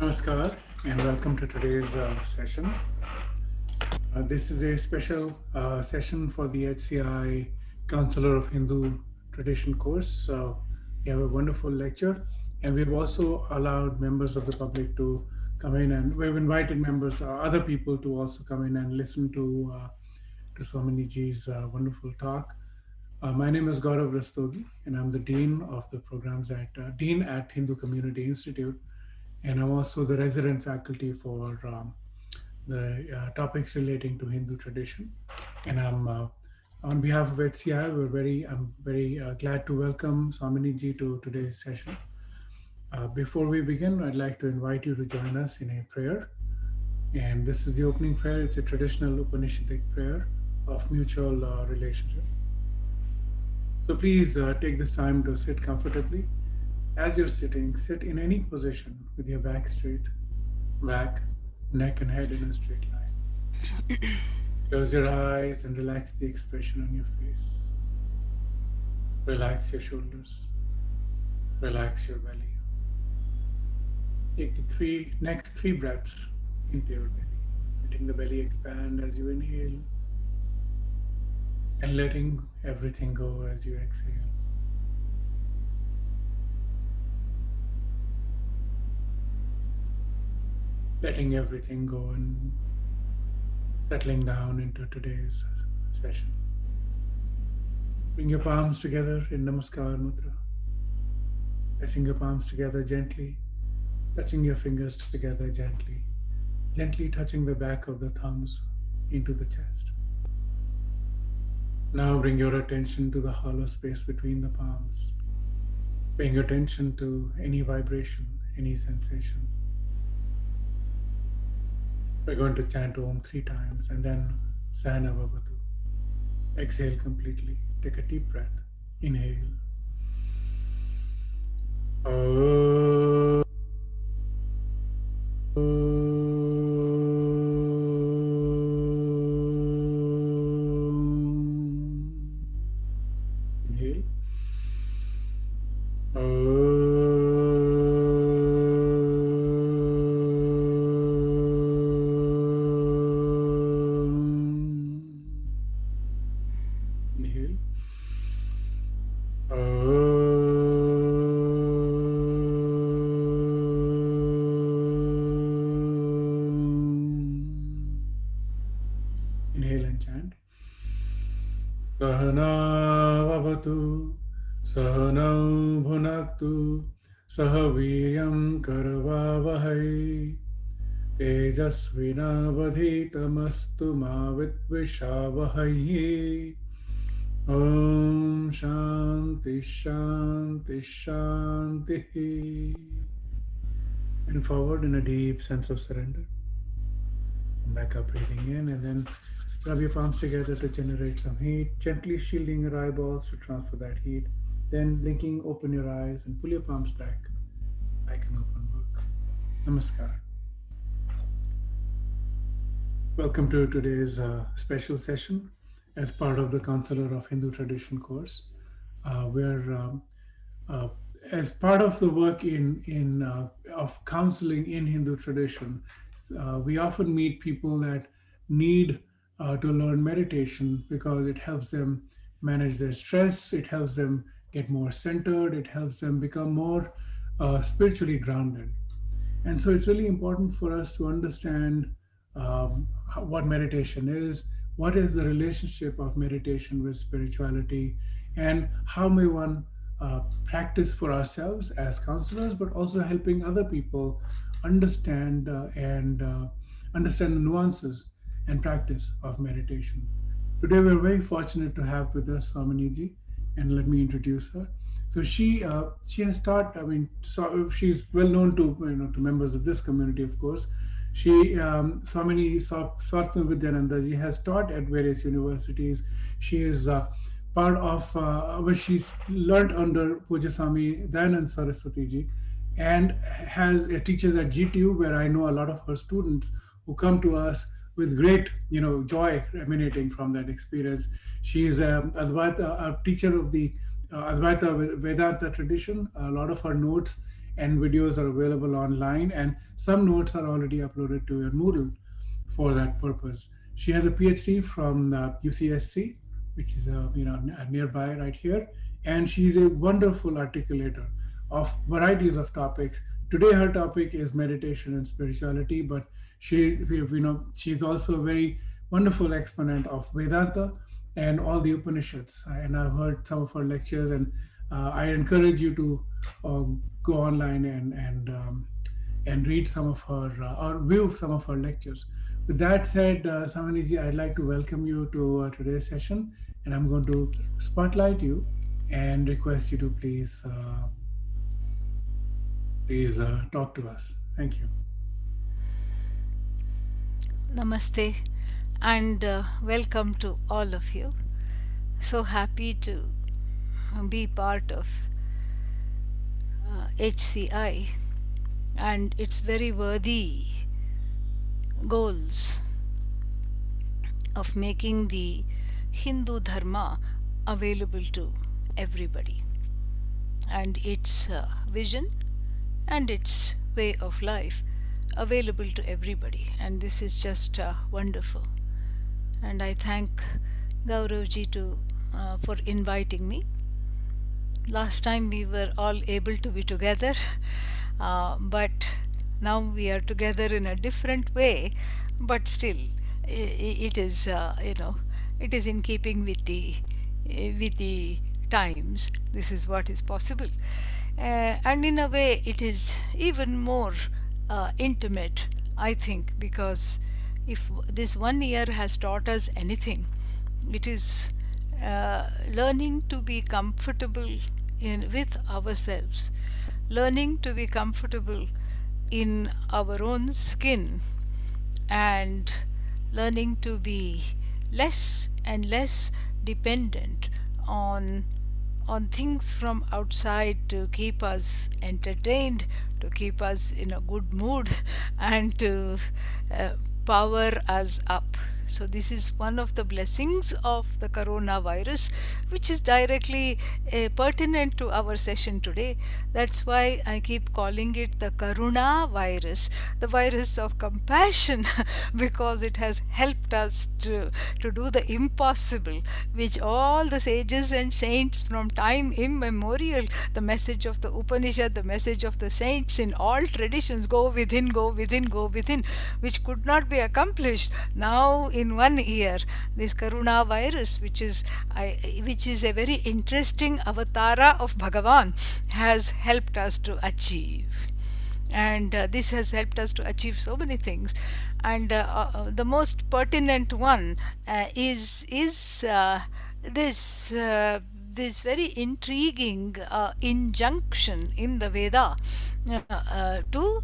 Namaskar and welcome to today's session. This is a special session for the HCI Counselor of Hindu Tradition course. We have a wonderful lecture, and we've also allowed members of the public to come in, and we've invited members, other people, to also come in and listen to Swami Ji's wonderful talk. My name is Gaurav Rastogi, and I'm the Dean of the programs Dean at Hindu Community Institute, and I'm also the resident faculty for the topics relating to Hindu tradition. And on behalf of HCI, I'm very glad to welcome Swaminiji to today's session. Before we begin, I'd like to invite you to join us in a prayer. And this is the opening prayer. It's a traditional Upanishadic prayer of mutual relationship. So please take this time to sit comfortably. As you're sitting, sit in any position with your back straight, back, neck and head in a straight line. Close your eyes and relax the expression on your face. Relax your shoulders. Relax your belly. Take the next three breaths into your belly, letting the belly expand as you inhale and letting everything go as you exhale. Letting everything go and settling down into today's session. Bring your palms together in Namaskar Mudra. Pressing your palms together gently, touching your fingers together gently, gently touching the back of the thumbs into the chest. Now bring your attention to the hollow space between the palms, paying attention to any vibration, any sensation. We're going to chant Om 3 times and then Sahana Bhavatu. Exhale completely. Take a deep breath. Inhale. Inhale. Inhale. Inhale and chant. Sahana Vavatu Sahanau Bhunaktu Sahaviryam Karavavahai Tejasvinavadhitamastu ma vidvishavahai. Om Shanti Shanti Shanti. And forward in a deep sense of surrender. Back up, breathing in, and then rub your palms together to generate some heat, gently shielding your eyeballs to transfer that heat. Then blinking, open your eyes and pull your palms back like an open book. Namaskar. Welcome to today's special session as part of the Counselor of Hindu Tradition course. As part of the work of counseling in Hindu tradition, we often meet people that need to learn meditation because it helps them manage their stress, it helps them get more centered, it helps them become more spiritually grounded. And so it's really important for us to understand what meditation is, what is the relationship of meditation with spirituality, and how may one practice for ourselves as counselors, but also helping other people understand understand the nuances and practice of meditation. Today, we're very fortunate to have with us Swaminiji, and let me introduce her. So she has taught. She's well known to to members of this community, of course. Swamini Svatmavidyananda ji has taught at various universities. She is part of which she's learned under Puja Swami Dayanand Saraswati ji, and teaches at GTU, where I know a lot of her students who come to us with great joy emanating from that experience. She is a teacher of the Advaita Vedanta tradition. A lot of her notes and videos are available online, and some notes are already uploaded to your Moodle for that purpose. She has a PhD from the UCSC, which is nearby right here, and she's a wonderful articulator of varieties of topics. Today, her topic is meditation and spirituality, but she's also a very wonderful exponent of Vedanta and all the Upanishads. And I've heard some of her lectures, and I encourage you to uh, go online and read some of her or view some of her lectures. With that said, Samaniji, I'd like to welcome you to today's session, and I'm going to spotlight you and request you to please talk to us. Thank you. Namaste and welcome to all of you. So happy to be part of HCI and its very worthy goals of making the Hindu Dharma available to everybody, and its vision and its way of life available to everybody. And this is just wonderful. And I thank Gauravji for inviting me. Last time we were all able to be together, but now we are together in a different way, but still it is it is in keeping with the times. This is what is possible, and in a way it is even more intimate, I think, because if this 1 year has taught us anything, it is learning to be comfortable with ourselves, learning to be comfortable in our own skin, and learning to be less and less dependent on things from outside to keep us entertained, to keep us in a good mood, and to uh, power us up. So this is one of the blessings of the coronavirus, which is directly pertinent to our session today. That's why I keep calling it the Karuna virus, the virus of compassion, because it has helped us to do the impossible, which all the sages and saints from time immemorial, the message of the Upanishad, the message of the saints in all traditions, go within, go within, go within, which could not be accomplished. Now in 1 year, this Karuna virus, which is a very interesting avatara of Bhagavan, has helped us to achieve. And this has helped us to achieve so many things. And the most pertinent one is this this very intriguing injunction in the Veda to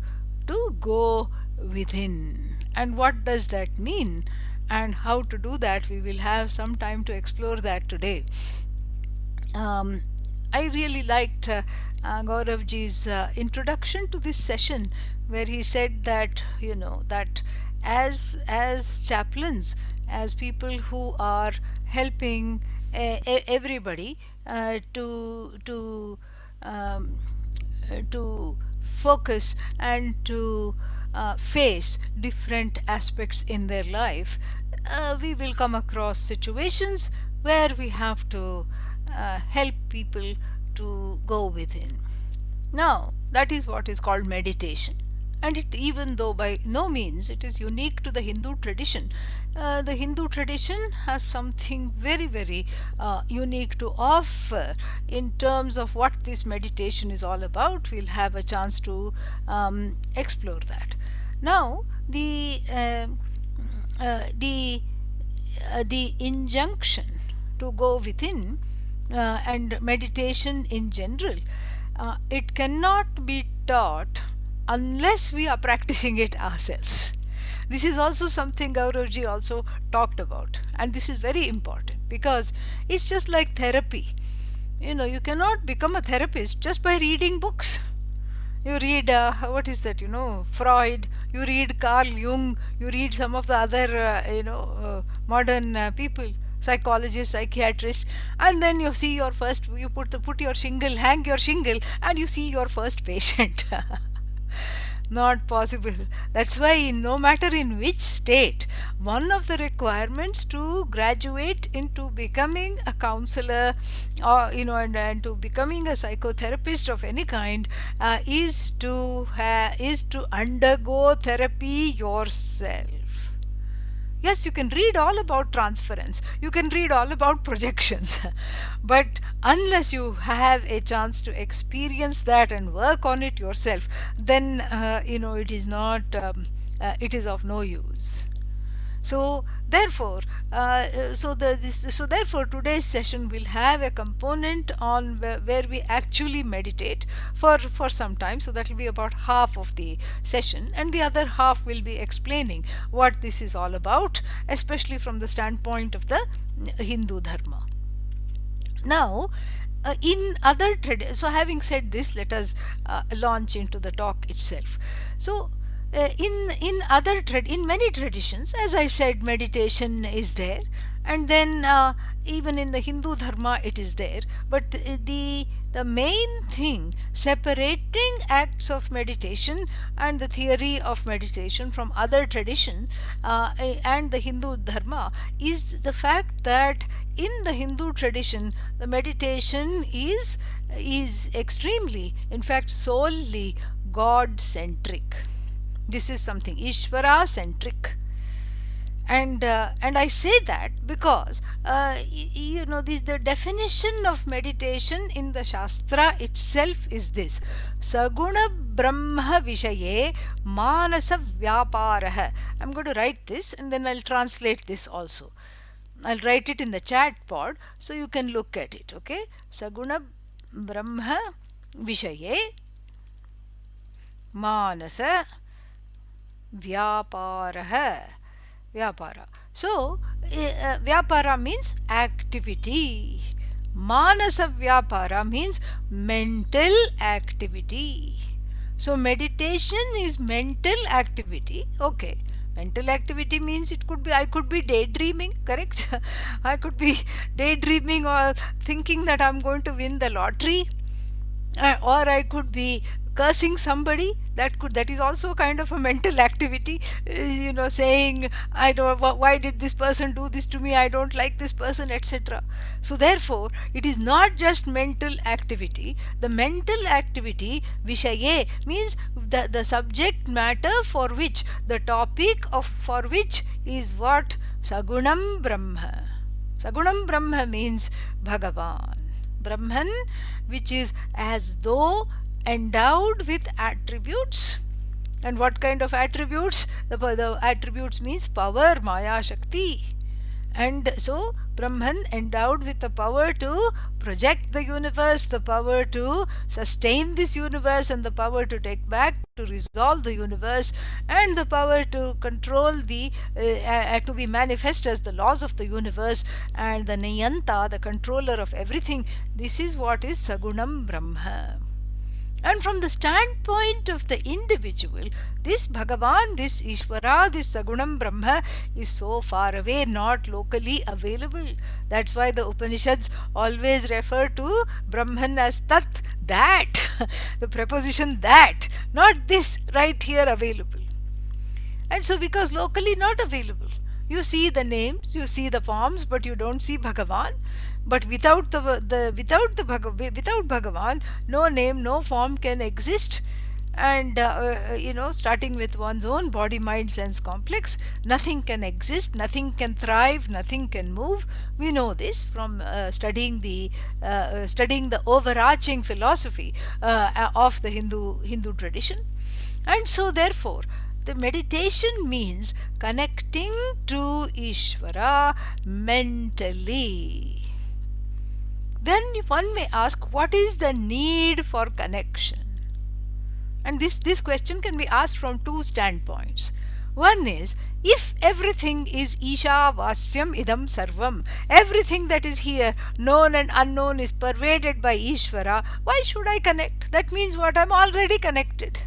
go within. And what does that mean? And how to do that? We will have some time to explore that today. Um, I really liked Gauravji's introduction to this session, where he said that that as chaplains, as people who are helping everybody um, to focus and to face different aspects in their life, we will come across situations where we have to help people to go within. Now, that is what is called meditation. And it, even though by no means it is unique to the Hindu tradition, the Hindu tradition has something very, very unique to offer in terms of what this meditation is all about. We'll have a chance to explore that. Now, the injunction to go within and meditation in general, it cannot be taught unless we are practicing it ourselves. This is also something Gauravji also talked about, and this is very important because it's just like therapy. You cannot become a therapist just by reading books. You read what is that, Freud, you read Carl Jung, you read some of the other modern people. psychologist, psychiatrist, and then you see your first, you put your shingle, hang your shingle, and you see your first patient. Not possible. That's why, no matter in which state, one of the requirements to graduate into becoming a counselor, or and to becoming a psychotherapist of any kind, is to undergo therapy yourself. Yes, you can read all about transference, you can read all about projections, but unless you have a chance to experience that and work on it yourself, then it is not, it is of no use. So therefore, therefore today's session will have a component on where we actually meditate for some time. So that will be about half of the session, and the other half will be explaining what this is all about, especially from the standpoint of the Hindu dharma. Now, in other so having said this, let us launch into the talk itself. So in many traditions, as I said, meditation is there, and then even in the Hindu dharma it is there. But the main thing separating acts of meditation and the theory of meditation from other traditions and the Hindu dharma is the fact that in the Hindu tradition the meditation is extremely, in fact solely, God centric. This is something Ishvara centric. And I say that because the definition of meditation in the Shastra itself is this: Saguna Brahma Vishaye Manasa Vyaparaha. I'm going to write this and then I'll translate this also. I'll write it in the chat pod so you can look at it. Okay? Saguna Brahma Vishaye Manasa Vyaparaha. Vyapara. So, Vyapara means activity. Manasa Vyapara means mental activity. So, meditation is mental activity. Okay. Mental activity means I could be daydreaming, correct? I could be daydreaming or thinking that I'm going to win the lottery, or I could be cursing somebody. That is also kind of a mental activity, saying, I don't, why did this person do this to me, I don't like this person, etc. So therefore it is not just mental activity. The mental activity vishaye means the subject matter for which, the topic of for which is what? Sagunam Brahma. Sagunam Brahma means Bhagavan, Brahman, which is as though endowed with attributes. And what kind of attributes? The attributes means power, Maya Shakti. And so Brahman endowed with the power to project the universe, the power to sustain this universe, and the power to take back, to resolve the universe, and the power to control to be manifest as the laws of the universe, and the Niyanta, the controller of everything. This is what is Sagunam Brahma. And from the standpoint of the individual, this Bhagavan, this Ishvara, this Sagunam Brahma is so far away, not locally available. That's why the Upanishads always refer to Brahman as Tat, that, the preposition that, not this right here available. And so because locally not available, you see the names, you see the forms, but you don't see Bhagavan. But without without Bhagavan, no name, no form can exist. And starting with one's own body, mind, sense complex, nothing can exist, nothing can thrive, nothing can move. We know this from studying the overarching philosophy of the Hindu tradition. And so therefore the meditation means connecting to Ishvara mentally. Then one may ask, what is the need for connection? And this question can be asked from two standpoints. One is, if everything is Isha Vasyam Idam Sarvam, everything that is here, known and unknown, is pervaded by Ishvara, why should I connect? That means what? I'm already connected.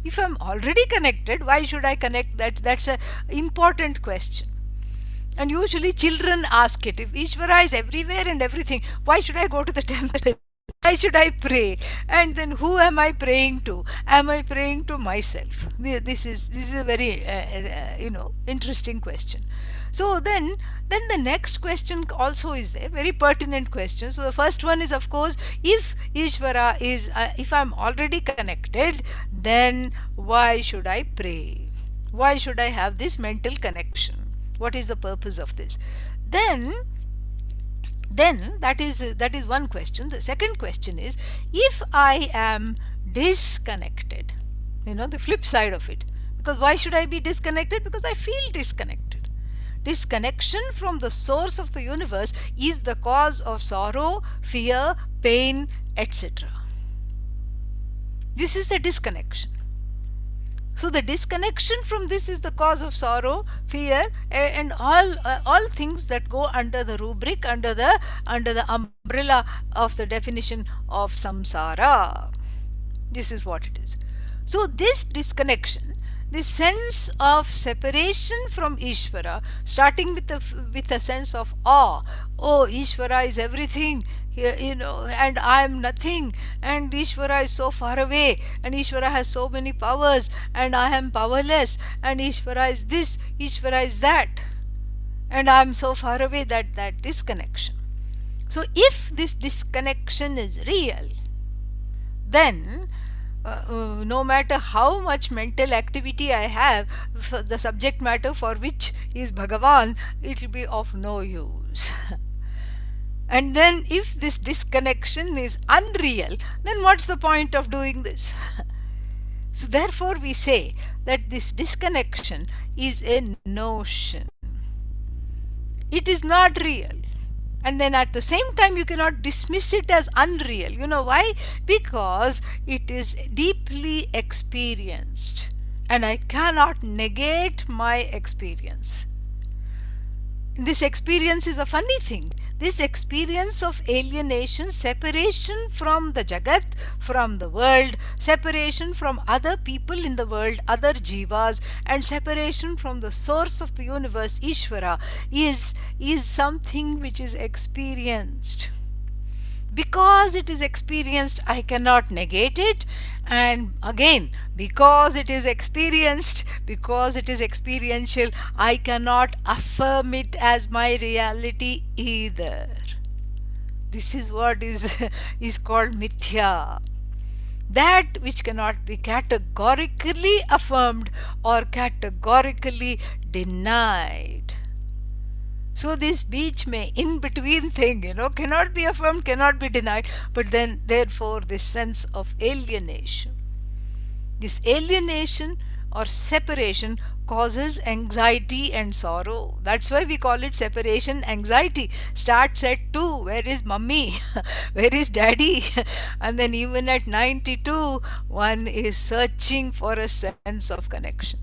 If I'm already connected, why should I connect? That's an important question. And usually children ask it, if Ishvara is everywhere and everything, why should I go to the temple? Why should I pray? And then who am I praying to? Am I praying to myself? This is a very interesting question. So then the next question also is there, very pertinent question. So the first one is, of course, if Ishvara is if I'm already connected, then why should I pray? Why should I have this mental connection? What is the purpose of this? then then that is one question. The second question is, if I am disconnected, the flip side of it, because why should I be disconnected? Because I feel disconnected. Disconnection from the source of the universe is the cause of sorrow, fear, pain, etc. This is the disconnection. So the disconnection from this is the cause of sorrow, fear, and all things that go under the rubric, under the umbrella of the definition of samsara. This is what it is. So this disconnection, this sense of separation from Ishvara, starting with a sense of awe. Oh, Ishvara is everything, and I am nothing, and Ishvara is so far away, and Ishvara has so many powers, and I am powerless, and Ishvara is this, Ishvara is that, and I am so far away. That disconnection. So if this disconnection is real, then no matter how much mental activity I have, the subject matter for which is Bhagavan, it will be of no use. And then if this disconnection is unreal, then what's the point of doing this? So therefore we say that this disconnection is a notion. It is not real. And then at the same time you cannot dismiss it as unreal. You know why? Because it is deeply experienced, and I cannot negate my experience. This experience is a funny thing. This experience of alienation, separation from the Jagat, from the world, separation from other people in the world, other jivas, and separation from the source of the universe, Ishvara, is something which is experienced. Because it is experienced, I cannot negate it. And again, because it is experienced, because it is experiential, I cannot affirm it as my reality either. This is what is called mithya. That which cannot be categorically affirmed or categorically denied. So this beach may in between thing, cannot be affirmed, cannot be denied, but then therefore this sense of alienation. This alienation or separation causes anxiety and sorrow. That's why we call it separation anxiety. Starts at 2, where is mummy? Where is daddy? And then even at 92, one is searching for a sense of connection.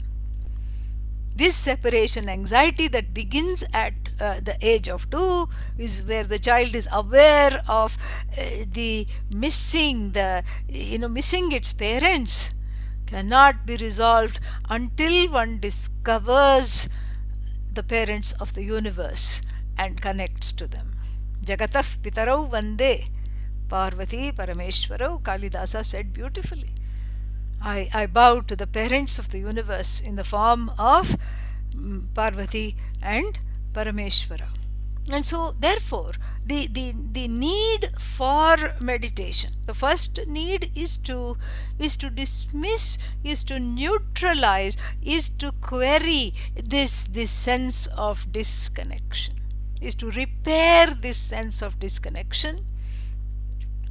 This separation anxiety that begins at the age of 2 is where the child is aware of the missing its parents, cannot be resolved until one discovers the parents of the universe and connects to them. Jagatah Pitarau Vande Parvati Parameshwarau, Kalidasa said beautifully. I bow to the parents of the universe in the form of Parvati and Parameshwara. And so therefore the need for meditation, the first need is to dismiss, is to neutralize, is to query this sense of disconnection, is to repair this sense of disconnection.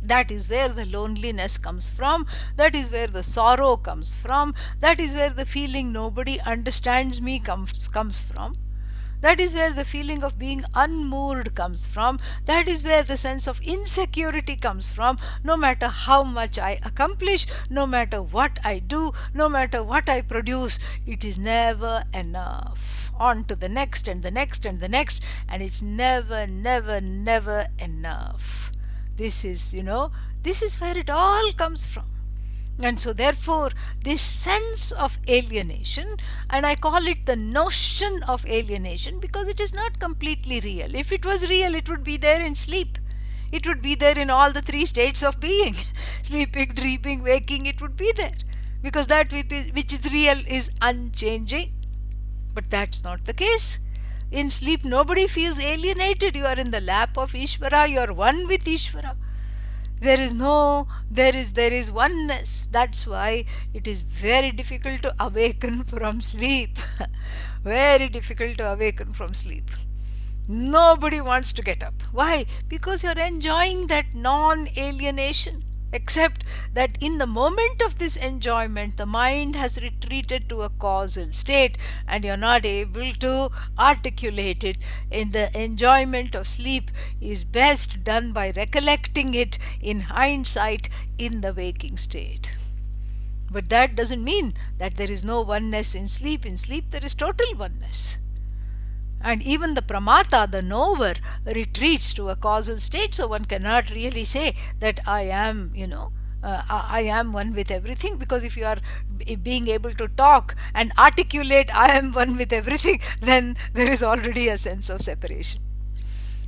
That is where the loneliness comes from. That is where the sorrow comes from. That is where the feeling nobody understands me comes from. That is where the feeling of being unmoored comes from. That is where the sense of insecurity comes from. No matter how much I accomplish, no matter what I do, no matter what I produce, it is never enough. On to the next and the next and the next, and it's never, never, never enough. This is where it all comes from. And so, therefore, this sense of alienation, and I call it the notion of alienation because it is not completely real. If it was real, it would be there in sleep. It would be there in all the three states of being sleeping, dreaming, waking, it would be there. Because that which is real is unchanging. But that's not the case. In sleep, nobody feels alienated. You are in the lap of Ishvara, you are one with Ishvara. There is oneness. That's why it is very difficult to awaken from sleep. Very difficult to awaken from sleep. Nobody wants to get up. Why? Because you're enjoying that non alienation. Except that in the moment of this enjoyment, the mind has retreated to a causal state and you're not able to articulate it. In the enjoyment of sleep is best done by recollecting it in hindsight in the waking state. But that doesn't mean that there is no oneness in sleep. In sleep, there is total oneness. And even the pramata, the knower, retreats to a causal state, so one cannot really say that I am, I am one with everything, because if you are being able to talk and articulate I am one with everything, then there is already a sense of separation.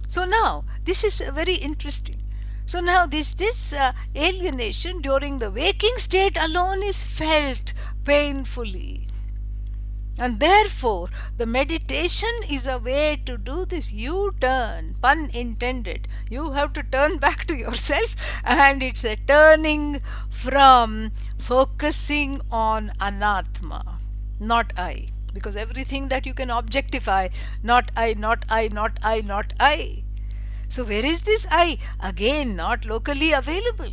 So now, this is very interesting. So now this alienation during the waking state alone is felt painfully. And therefore, the meditation is a way to do this U-turn, pun intended. You have to turn back to yourself, and it's a turning from focusing on anatma, not I. Because everything that you can objectify, not I, not I, not I, not I. So, where is this I? Again, not locally available.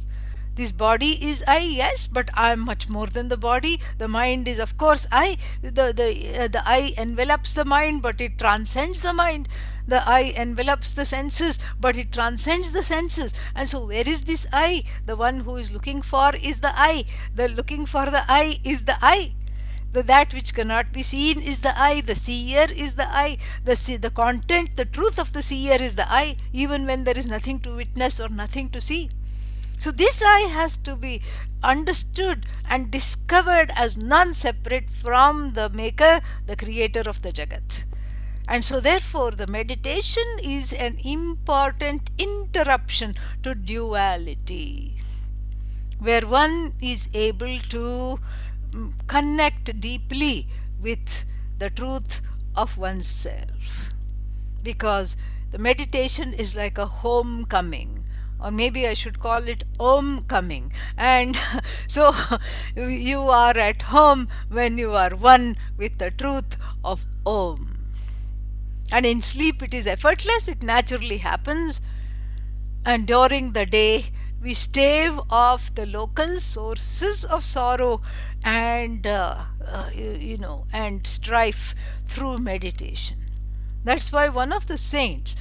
This body is I, yes, but I am much more than the body. The mind is, of course, I. The I envelops the mind, but it transcends the mind. The I envelops the senses, but it transcends the senses. And so, where is this I? The one who is looking for is the I. The looking for the I is the I. That which cannot be seen is the I. The seer is the I. The content, the truth of the seer is the I, even when there is nothing to witness or nothing to see. So this I has to be understood and discovered as none separate from the maker, the creator of the Jagat. And so therefore the meditation is an important interruption to duality, where one is able to connect deeply with the truth of oneself. Because the meditation is like a homecoming, or maybe I should call it homecoming. And so you are at home when you are one with the truth of Om. And in sleep it is effortless, it naturally happens. And during the day we stave off the local sources of sorrow and and strife through meditation. That's why one of the saints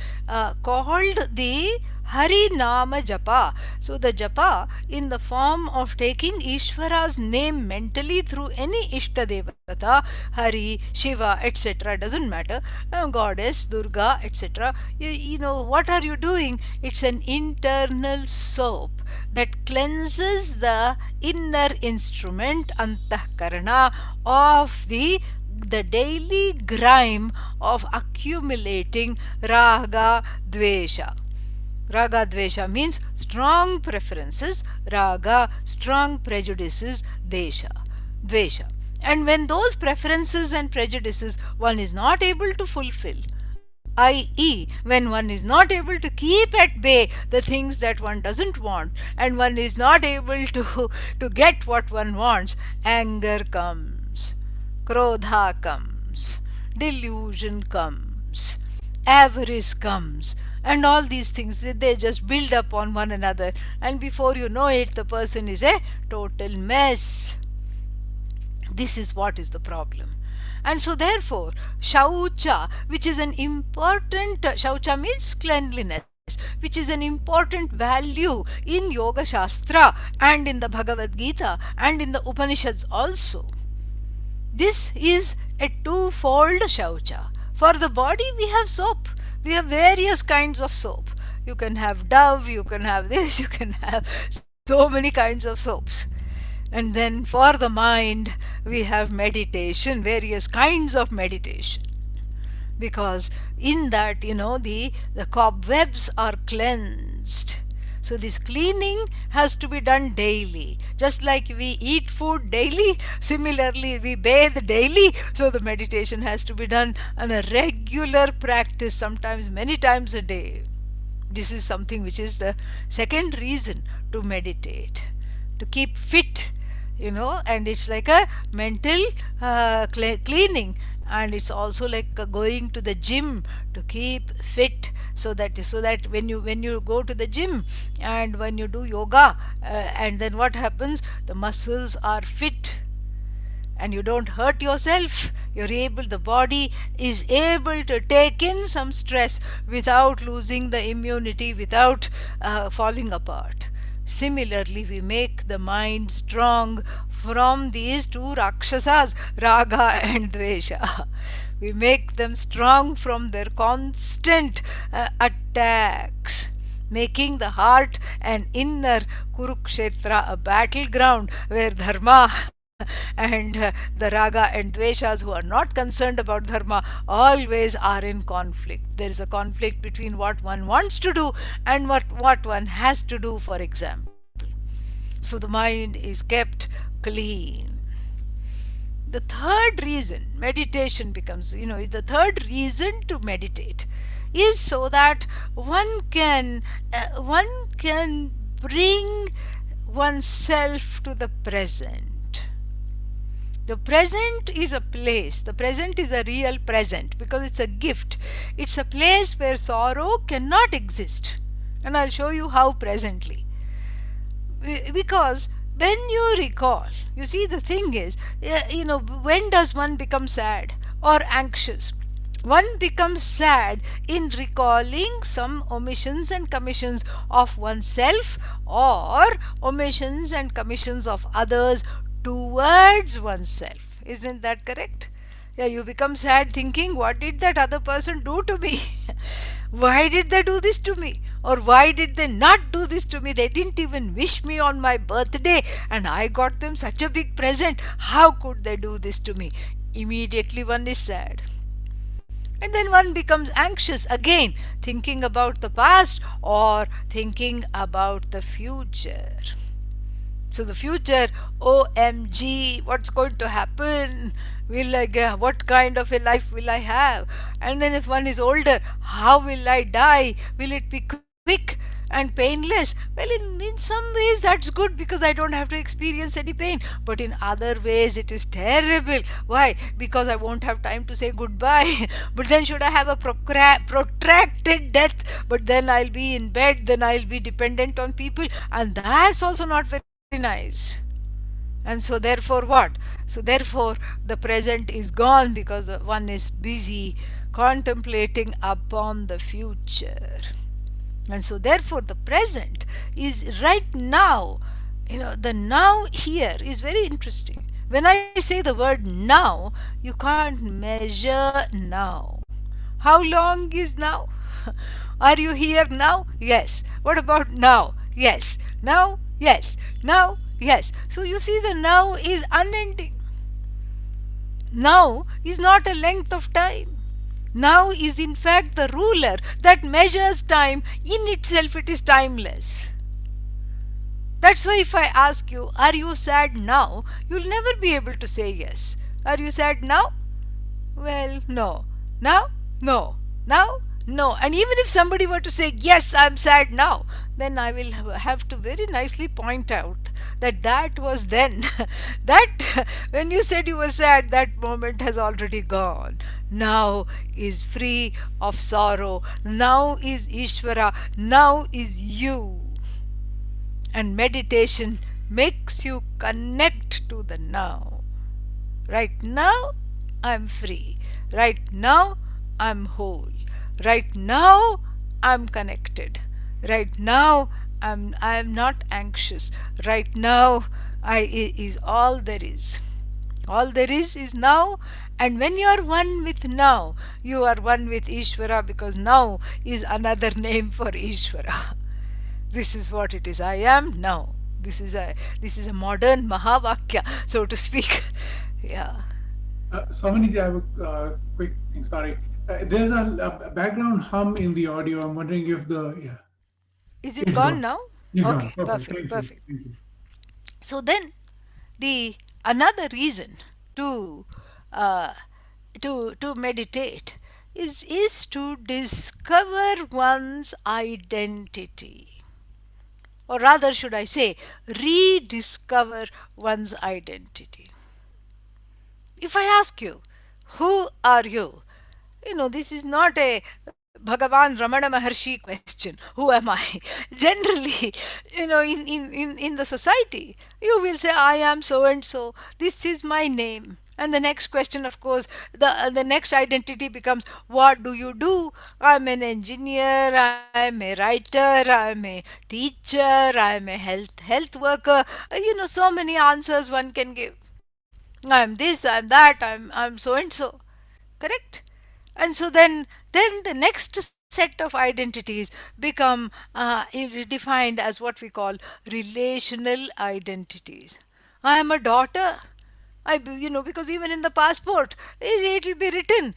called the Hari Nama Japa. So the Japa in the form of taking Ishvara's name mentally through any Ishta Devata, Hari, Shiva, etc. doesn't matter, Goddess, Durga, etc. What are you doing? It's an internal soap that cleanses the inner instrument, Antahkarana, of the daily grime of accumulating raga dvesha. Raga dvesha means strong preferences, raga strong prejudices, dvesha. And when those preferences and prejudices one is not able to fulfill, i.e., when one is not able to keep at bay the things that one doesn't want, and one is not able to get what one wants, anger comes, krodha comes, delusion comes, avarice comes, and all these things, they just build up on one another, and before you know it, the person is a total mess. This is what is the problem. And so therefore shaucha, which is an important, shaucha means cleanliness, which is an important value in Yoga Shastra and in the Bhagavad Gita and in the Upanishads also. This is a twofold shaucha. For the body we have soap. We have various kinds of soap. You can have Dove, you can have this, you can have so many kinds of soaps. And then for the mind, we have meditation, various kinds of meditation. Because in that, the cobwebs are cleansed. So this cleaning has to be done daily. Just like we eat food daily, similarly we bathe daily. So the meditation has to be done on a regular practice, sometimes many times a day. This is something which is the second reason to meditate, to keep fit, and it's like a mental cleaning, and it's also like going to the gym to keep fit, so that when you go to the gym and when you do yoga, and then what happens, the muscles are fit and you don't hurt yourself. The body is able to take in some stress without losing the immunity, without falling apart. Similarly, we make the mind strong from these two rakshasas, raga and dvesha. We make them strong from their constant attacks, making the heart an inner Kurukshetra, a battleground where dharma and the raga and dveshas, who are not concerned about dharma, always are in conflict. There is a conflict between what one wants to do and what one has to do, for example. So the mind is kept clean. The third reason meditation becomes, the third reason to meditate is so that one can bring oneself to the present. The present is a place. The present is a real present because it's a gift. It's a place where sorrow cannot exist. And I'll show you how presently. Because when you recall, you see, the thing is, when does one become sad or anxious? One becomes sad in recalling some omissions and commissions of oneself, or omissions and commissions of others towards oneself. Isn't that correct? Yeah, you become sad thinking, what did that other person do to me? Why did they do this to me? Or why did they not do this to me? They didn't even wish me on my birthday and I got them such a big present. How could they do this to me? Immediately one is sad. And then one becomes anxious again, thinking about the past or thinking about the future. So the future, OMG, what's going to happen? What kind of a life will I have? And then if one is older, how will I die? Will it be quick and painless? Well, in some ways that's good because I don't have to experience any pain. But in other ways it is terrible. Why? Because I won't have time to say goodbye. But then should I have a protracted death? But then I'll be in bed, then I'll be dependent on people. And that's also not very nice. And so therefore what? So therefore the present is gone because the one is busy contemplating upon the future. And so therefore the present is right now. The now here is very interesting. When I say the word now, you can't measure now. How long is now? Are you here now? Yes. What about now? Yes. Now? Yes. Now? Yes. So you see, the now is unending. Now is not a length of time. Now is in fact the ruler that measures time. In itself it is timeless. That's why if I ask you, are you sad now? You'll never be able to say yes. Are you sad now? Well, no. Now? No. Now? No. And even if somebody were to say, yes, I'm sad now, then I will have to very nicely point out that was then. That when you said you were sad, that moment has already gone. Now is free of sorrow. Now is Ishvara. Now is you. And meditation makes you connect to the now. Right now, I'm free. Right now, I'm whole. Right now, I'm connected. Right now, I'm not anxious. Right now, is all there is. All there is now. And when you are one with now, you are one with Ishvara, because now is another name for Ishvara. This is what it is. I am now. This is a modern Mahavakya, so to speak. Yeah. Swamiji, I have a quick thing. Sorry. There's a background hum in the audio. I'm wondering if yeah, Is it it's gone gone. now? It's gone. Okay, Perfect. perfect, Thank you. perfect. Thank you. So then, the another reason to uh, meditate is to discover one's identity, or rather, should I say, rediscover one's identity. If I ask you, who are you? This is not a Bhagavan Ramana Maharshi question, who am I? Generally, in the society, you will say, I am so and so, this is my name. And the next question, of course, the next identity becomes, what do you do? I'm an engineer, I'm a writer, I'm a teacher, I'm a health worker. So many answers one can give. I'm this, I'm that, I'm so and so. Correct? And so then the next set of identities become defined as what we call relational identities. I am a daughter. Because even in the passport, it will be written,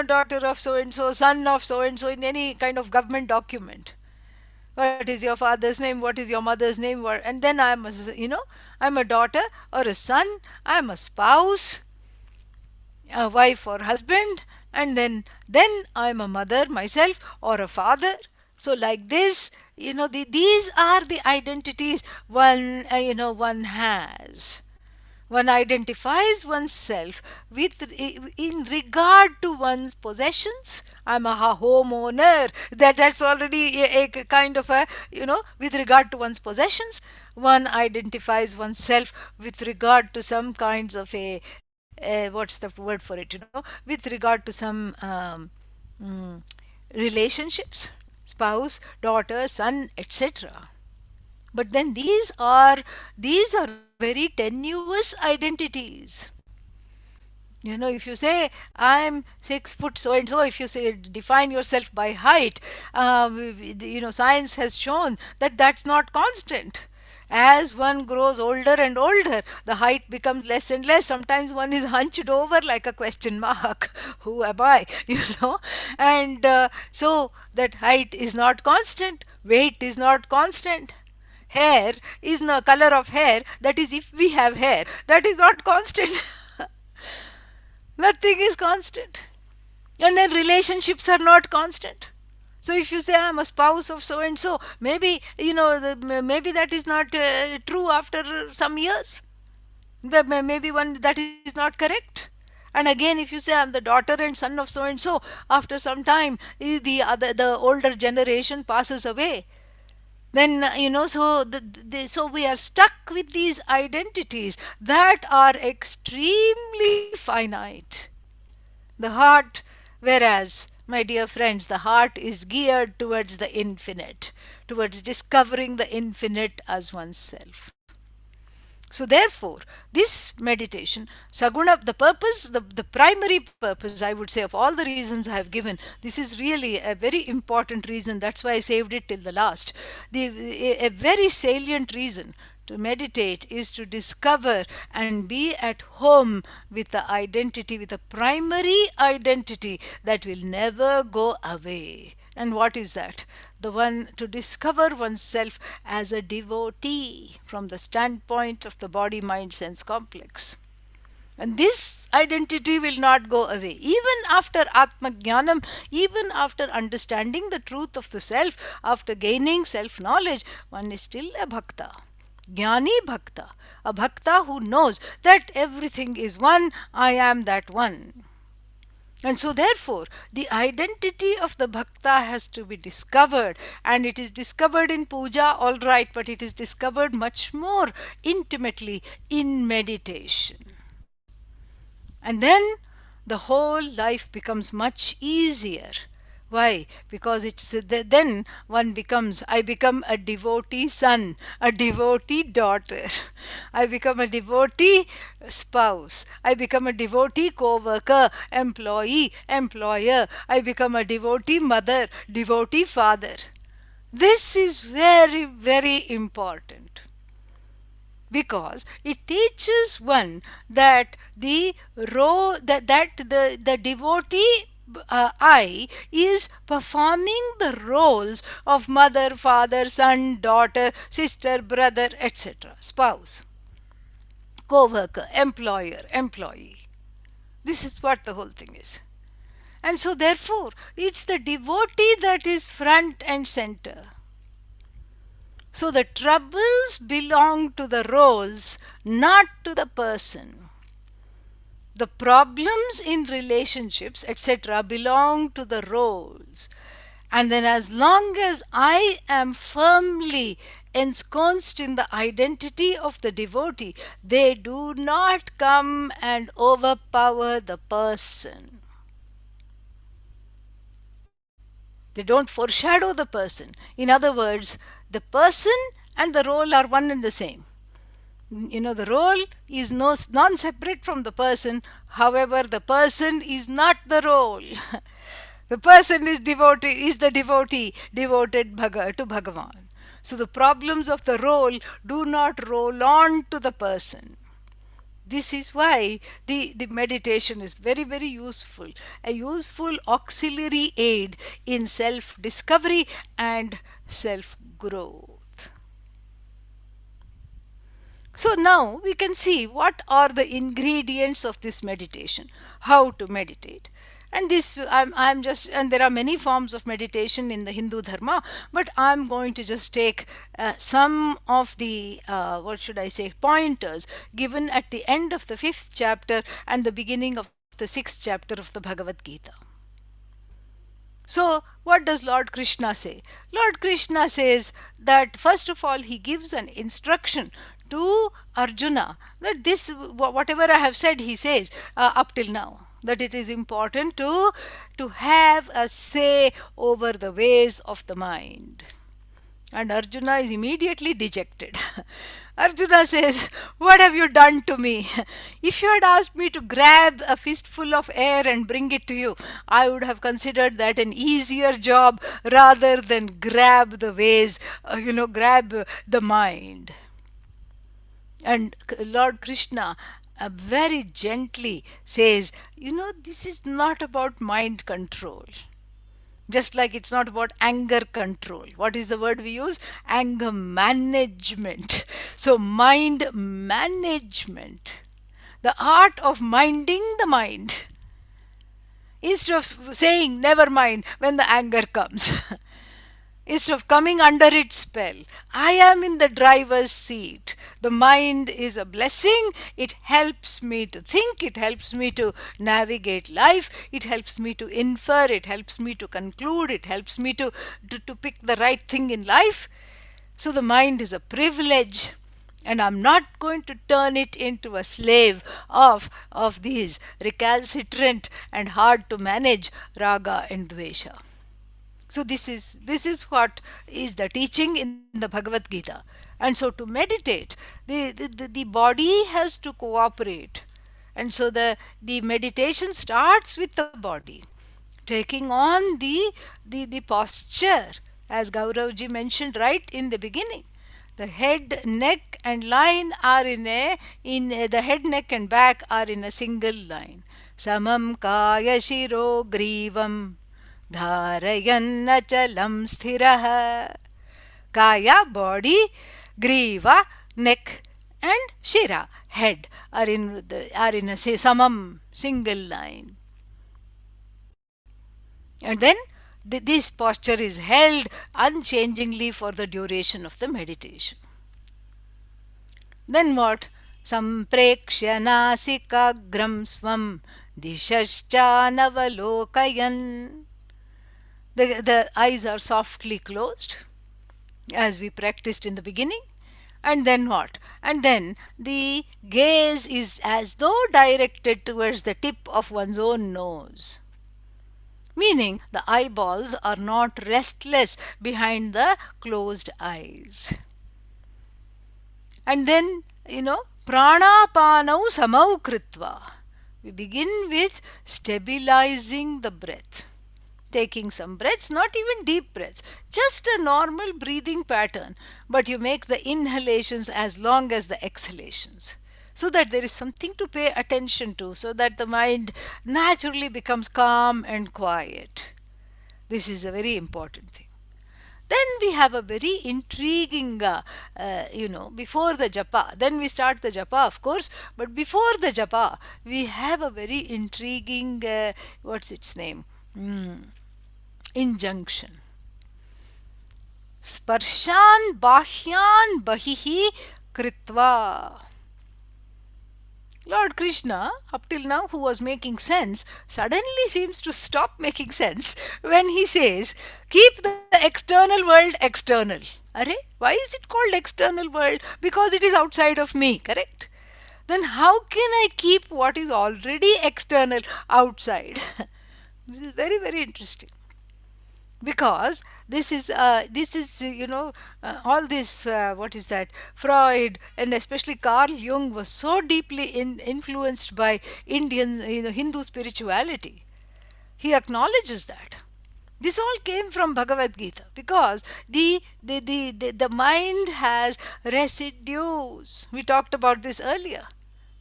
daughter of so and so, son of so and so, in any kind of government document. What is your father's name? What is your mother's name? And then I'm a daughter or a son. I'm a spouse, a wife or husband, and then I'm a mother myself or a father. So like this, these are the identities one has. One identifies oneself with in regard to one's possessions. I'm a homeowner. That's already a kind of a, with regard to one's possessions. One identifies oneself with regard to some kinds of what's the word for it, with regard to some mm, relationships, spouse, daughter, son, etc. But then these are very tenuous identities. If you say I'm 6 foot so and so, if you say define yourself by height, science has shown that that's not constant. As one grows older and older, the height becomes less and less. Sometimes one is hunched over like a question mark. Who am I? And so that height is not constant, weight is not constant. Hair is no color of hair, that is, if we have hair, that is not constant. Nothing is constant. And then relationships are not constant. So if you say I'm a spouse of so and so, maybe maybe that is not true after some years. Maybe one that is not correct. And again, if you say I'm the daughter and son of so and so, after some time the older generation passes away. Then so we are stuck with these identities that are extremely finite. The heart, whereas, my dear friends, the heart is geared towards the infinite, towards discovering the infinite as oneself. So therefore, this meditation, Saguna, the purpose, the primary purpose, I would say, of all the reasons I have given, this is really a very important reason. That's why I saved it till the last. A very salient reason to meditate is to discover and be at home with the identity, with a primary identity that will never go away. And what is that? The one to discover oneself as a devotee from the standpoint of the body mind sense complex. And this identity will not go away. Even after Atma Jnanam, even after understanding the truth of the self, after gaining self knowledge, one is still a bhakta. Jnani bhakta, a bhakta who knows that everything is one, I am that one. And so, therefore, the identity of the bhakta has to be discovered, and it is discovered in puja, all right, but it is discovered much more intimately in meditation. And then the whole life becomes much easier. Why? Because then one becomes, I become a devotee son, a devotee daughter, I become a devotee spouse, I become a devotee co-worker, employee, employer, I become a devotee mother, devotee father. This is very, very important. because it teaches one that the the devotee I is performing the roles of mother, father, son, daughter, sister, brother, etc., spouse, co-worker, employer, employee. This is what the whole thing is. And so therefore it's the devotee that is front and center. So the troubles belong to the roles, not to the person. The problems in relationships, etc., belong to the roles. And then, as long as I am firmly ensconced in the identity of the devotee, they do not come and overpower the person. They don't foreshadow the person. In other words, the person and the role are one and the same. The role is no non-separate from the person. However, the person is not the role. The person is the devotee, devoted to Bhagavan. So the problems of the role do not roll on to the person. This is why the meditation is very, very useful, a useful auxiliary aid in self discovery and self growth. So now we can see what are the ingredients of this meditation, how to meditate. And this I'm just, and there are many forms of meditation in the Hindu Dharma, but I'm going to just take some of the what should I say, pointers given at the end of the fifth chapter and the beginning of the sixth chapter of the Bhagavad Gita. So, what does Lord Krishna say? Lord Krishna says that first of all, he gives an instruction to Arjuna that this, whatever I have said, he says up till now, that it is important to have a say over the ways of the mind. And Arjuna is immediately dejected. Arjuna says, "What have you done to me? If you had asked me to grab a fistful of air and bring it to you, I would have considered that an easier job rather than grab the ways, grab the mind." And Lord Krishna very gently says, this is not about mind control. Just like it's not about anger control. What is the word we use? Anger management. So, mind management. The art of minding the mind. Instead of saying, never mind, when the anger comes. Instead of coming under its spell, I am in the driver's seat. The mind is a blessing. It helps me to think. It helps me to navigate life. It helps me to infer. It helps me to conclude. It helps me to pick the right thing in life. So the mind is a privilege. And I'm not going to turn it into a slave of these recalcitrant and hard to manage raga and dvesha. So this is what is the teaching in the Bhagavad Gita. And so to meditate, the body has to cooperate. And so the meditation starts with the body, taking on the posture, as Gauravji mentioned right in the beginning. The head, neck and line are the head, neck and back are in a single line. Samam kaya shiro grivam Dharayannachalam sthirah. Kaya, body, griva, neck, and shira, head, are in a samam, single line. And then this posture is held unchangingly for the duration of the meditation. Then what? Samprekshya nasikagram swam dishashchanavalokayan. The eyes are softly closed, as we practiced in the beginning. And then what? And then the gaze is as though directed towards the tip of one's own nose. Meaning the eyeballs are not restless behind the closed eyes. And then, pranapanau samau kritva. We begin with stabilizing the breath. taking some breaths, not even deep breaths, just a normal breathing pattern, but you make the inhalations as long as the exhalations, so that there is something to pay attention to, so that the mind naturally becomes calm and quiet. This is a very important thing. Then we have a very intriguing, before the japa. Then we start the japa, of course, but before the japa, we have a very intriguing, what's its name? Injunction. Sparshan bahyan bahihi kritva. Lord Krishna, up till now, who was making sense, suddenly seems to stop making sense when he says, keep the external world external. Arre, why is it called external world? Because it is outside of me, correct? Then how can I keep what is already external outside? This is very, very interesting, because all this, what is that, Freud and especially Carl Jung was so deeply influenced by Indian, Hindu spirituality. He acknowledges that this all came from Bhagavad Gita, because the mind has residues. We talked about this earlier,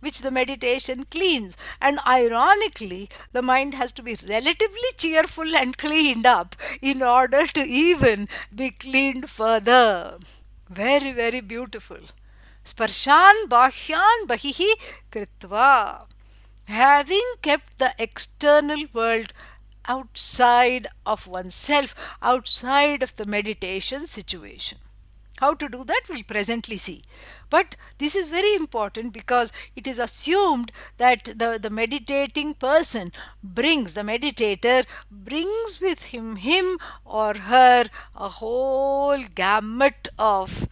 which the meditation cleans. And ironically, the mind has to be relatively cheerful and cleaned up in order to even be cleaned further. Very, very beautiful. Sparshan bahyan bahihi kritva. Having kept the external world outside of oneself, outside of the meditation situation. How to do that we'll presently see. But this is very important, because it is assumed that the meditating person brings, the meditator brings with him or her a whole gamut of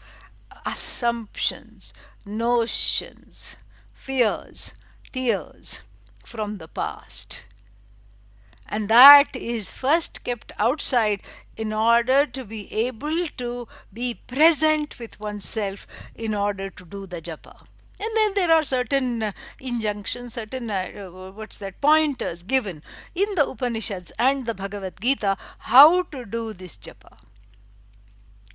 assumptions, notions, fears, tears from the past. And that is first kept outside in order to be able to be present with oneself in order to do the japa. And then there are certain injunctions, certain pointers given in the Upanishads and the Bhagavad Gita how to do this japa,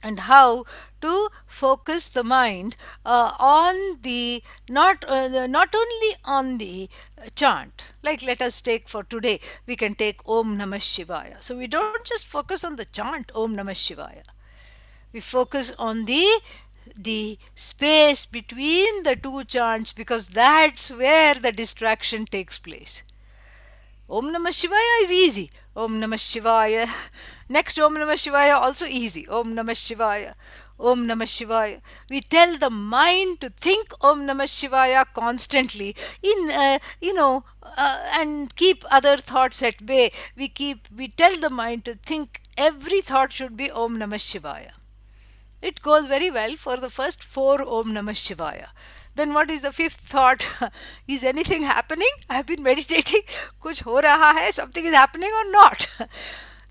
and how to focus the mind on the not only on the chant. Like, let us take for today, we can take Om Namah Shivaya. So we don't just focus on the chant Om Namah Shivaya, we focus on the space between the two chants, because that's where the distraction takes place. Om Namah Shivaya is easy. Om Namah Shivaya. Next Om Namah Shivaya also easy. Om Namah Shivaya. Om Namah Shivaya. We tell the mind to think Om Namah Shivaya constantly and keep other thoughts at bay. We tell the mind to think every thought should be Om Namah Shivaya. It goes very well for the first 4 Om Namah Shivaya. Then what is the fifth thought? Is anything happening? I have been meditating. Kuch ho raha hai? Something is happening or not?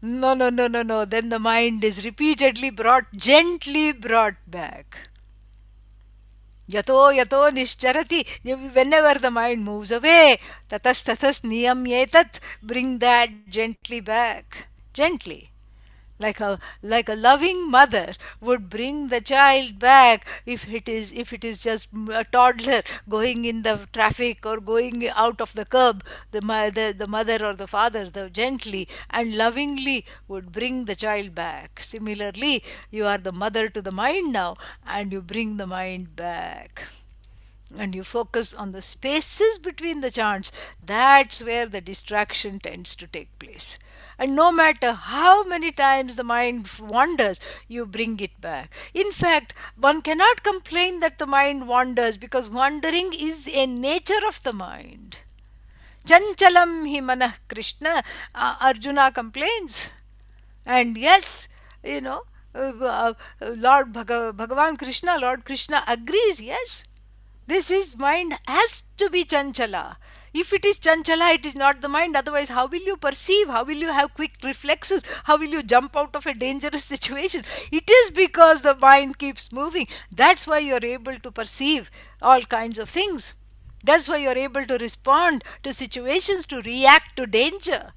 No, no, no, no, no. Then the mind is repeatedly gently brought back. Yato yato nischarati. Whenever the mind moves away, tatas tatas niyamyetat. Bring that gently back. Gently. Like a loving mother would bring the child back if it is just a toddler going in the traffic or going out of the curb. The mother or the father, gently and lovingly would bring the child back. Similarly, you are the mother to the mind now, and you bring the mind back and you focus on the spaces between the chants. That's where the distraction tends to take place. And no matter how many times the mind wanders, you bring it back. In fact, one cannot complain that the mind wanders, because wandering is a nature of the mind. Chanchalam hi manah Krishna, Arjuna complains. And yes, Bhagavan Krishna, Lord Krishna agrees, yes. This is mind has to be chanchala. If it is chanchala, it is not the mind. Otherwise, how will you perceive? How will you have quick reflexes? How will you jump out of a dangerous situation? It is because the mind keeps moving. That's why you're able to perceive all kinds of things. That's why you're able to respond to situations, to react to danger.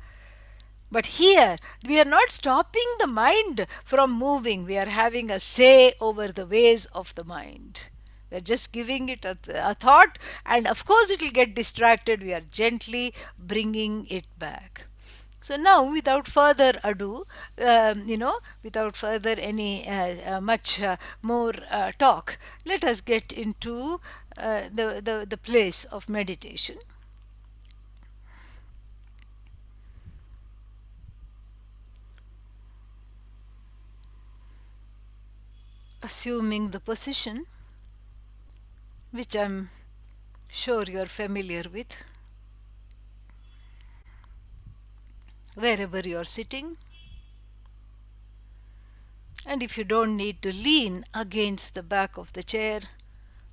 But here, we are not stopping the mind from moving. We are having a say over the ways of the mind. We are just giving it a thought, and of course, it will get distracted. We are gently bringing it back. So now, without further ado, without further any much more talk, let us get into the place of meditation. Assuming the position, which I'm sure you're familiar with, wherever you're sitting. And if you don't need to lean against the back of the chair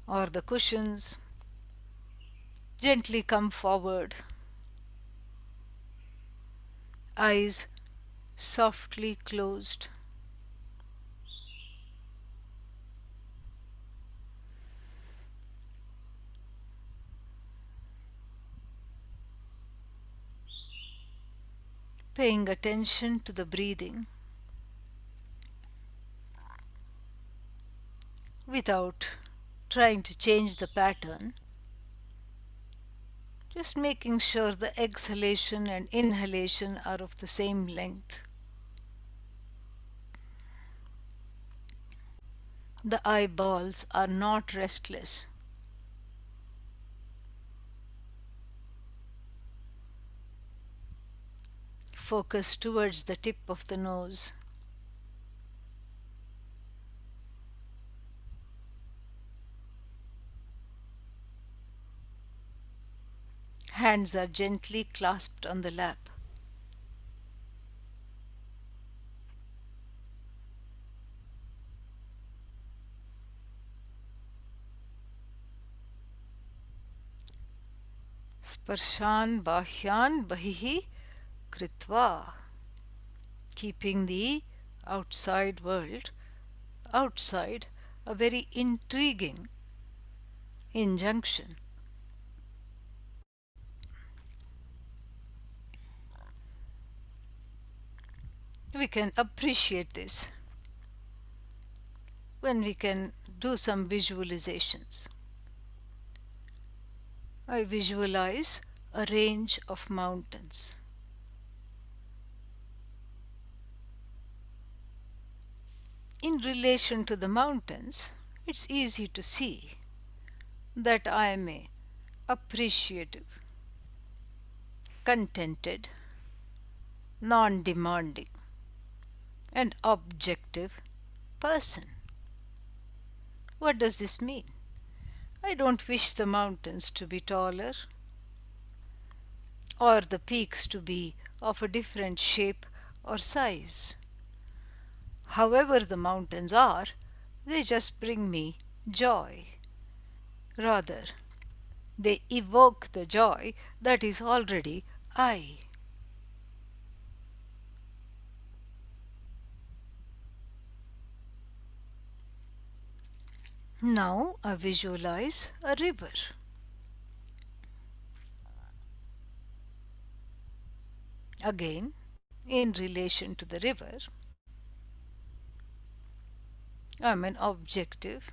or the cushions, gently come forward, eyes softly closed. Paying attention to the breathing without trying to change the pattern, just making sure the exhalation and inhalation are of the same length. The eyeballs are not restless. Focus towards the tip of the nose. Hands are gently clasped on the lap. Sparshan bahyan bahihi kritva. Keeping the outside world outside a very intriguing injunction. We can appreciate this when we can do some visualizations. I visualize a range of mountains. In relation to the mountains, it's easy to see that I am a appreciative, contented, non demanding, and objective person. What does this mean? I don't wish the mountains to be taller or the peaks to be of a different shape or size. However, the mountains are, they just bring me joy. Rather, they evoke the joy that is already I. Now I visualize a river. Again, in relation to the river, I am an objective,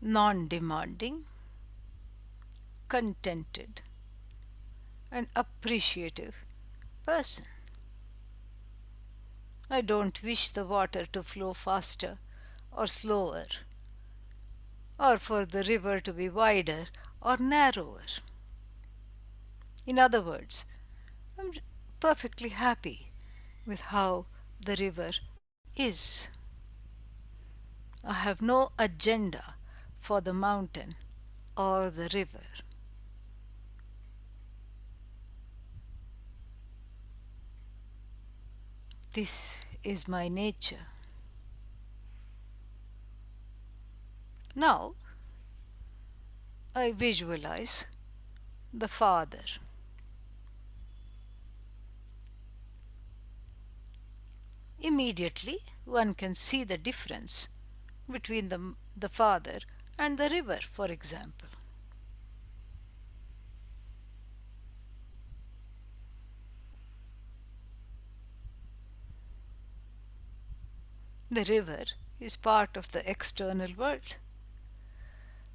non demanding, contented, and appreciative person. I don't wish the water to flow faster or slower, or for the river to be wider or narrower. In other words, I'm perfectly happy with how the river is. I have no agenda for the mountain or the river. This is my nature. Now, I visualize the Father. Immediately, one can see the difference between the Father and the river, for example. The river is part of the external world.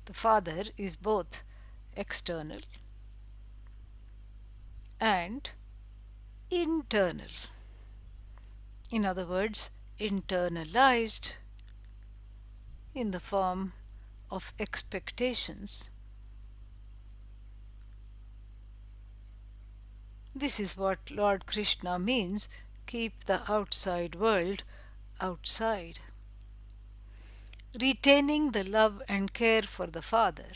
The Father is both external and internal. In other words, internalized in the form of expectations. This is what Lord Krishna means, keep the outside world outside. Retaining the love and care for the Father.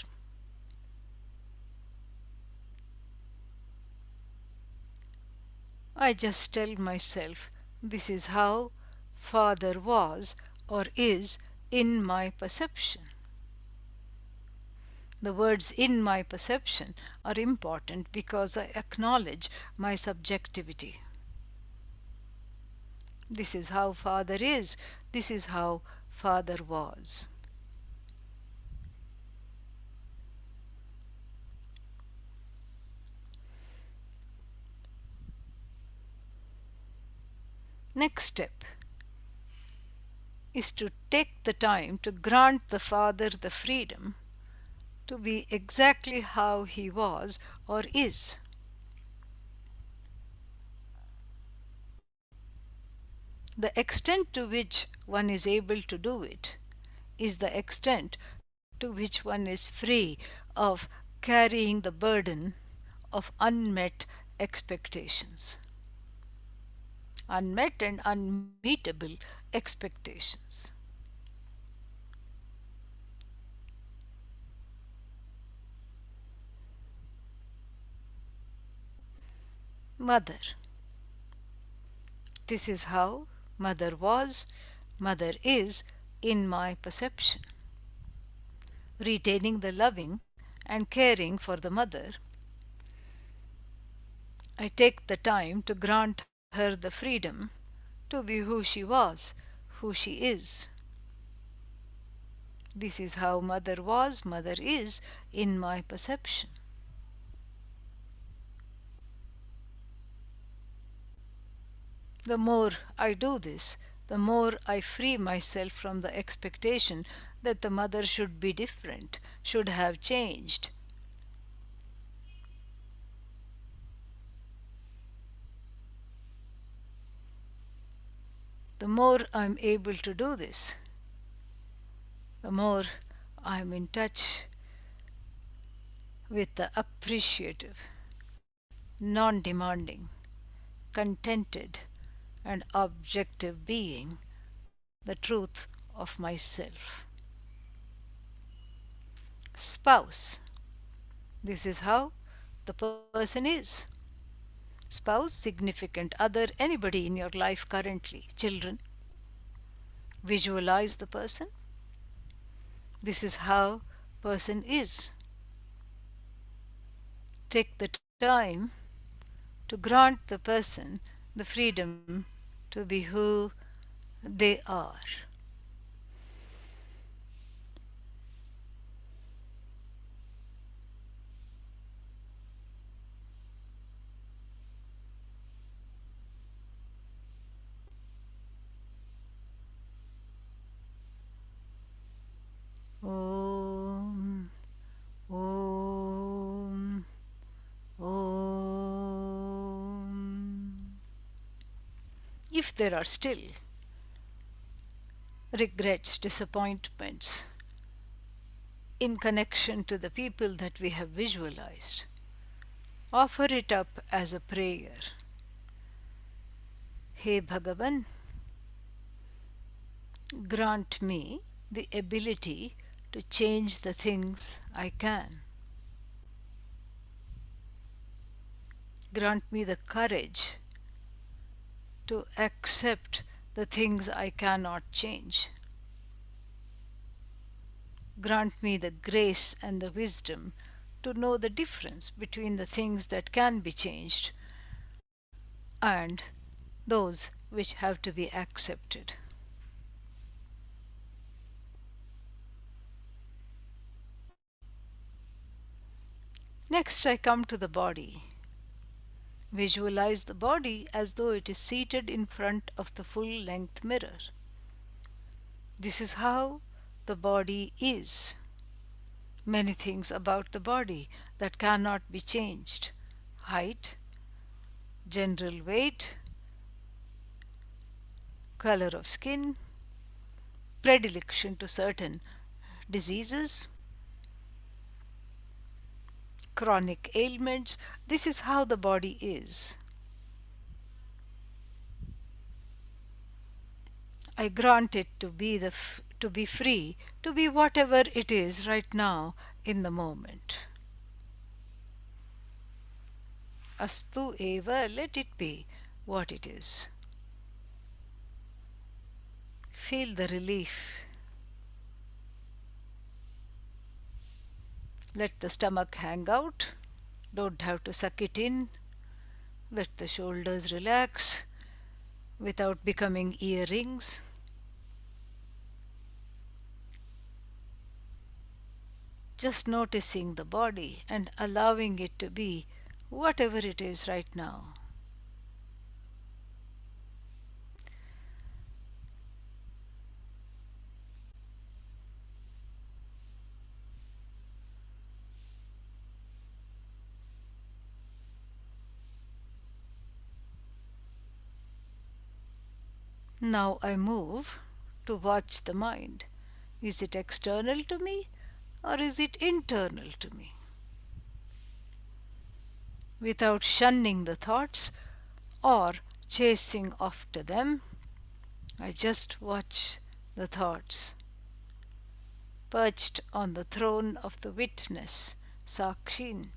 I just tell myself this is how Father was or is in my perception. The words in my perception are important because I acknowledge my subjectivity. This is how Father is. This is how Father was. Next step is to take the time to grant the Father the freedom to be exactly how he was or is. The extent to which one is able to do it is the extent to which one is free of carrying the burden of unmet expectations. Unmet and unmeetable expectations. Mother. This is how Mother was, Mother is in my perception. Retaining the loving and caring for the Mother, I take the time to grant her the freedom to be who she was, who she is. This is how Mother was, Mother is in my perception. The more I do this, the more I free myself from the expectation that the Mother should be different, should have changed. The more I'm able to do this, the more I'm in touch with the appreciative, non demanding, contented, and objective being, the truth of myself. Spouse. This is how the person is. Spouse, significant other, anybody in your life currently, children. Visualize the person. This is how person is. Take the time to grant the person the freedom to be who they are. Om, Om, Om. If there are still regrets, disappointments in connection to the people that we have visualized, offer it up as a prayer. Hey Bhagavan, grant me the ability to change the things I can. Grant me the courage to accept the things I cannot change. Grant me the grace and the wisdom to know the difference between the things that can be changed and those which have to be accepted. Next, I come to the body. Visualize the body as though it is seated in front of the full-length mirror. This is how the body is. Many things about the body that cannot be changed: height, general weight, color of skin, predilection to certain diseases, chronic ailments. This is how the body is. I grant it to be to be free, to be whatever it is right now in the moment. Astu eva, let it be what it is. Feel the relief. Let the stomach hang out. Don't have to suck it in. Let the shoulders relax without becoming earrings. Just noticing the body and allowing it to be whatever it is right now. Now I move to watch the mind. Is it external to me or is it internal to me? Without shunning the thoughts or chasing after them, I just watch the thoughts, perched on the throne of the witness, Sakshin.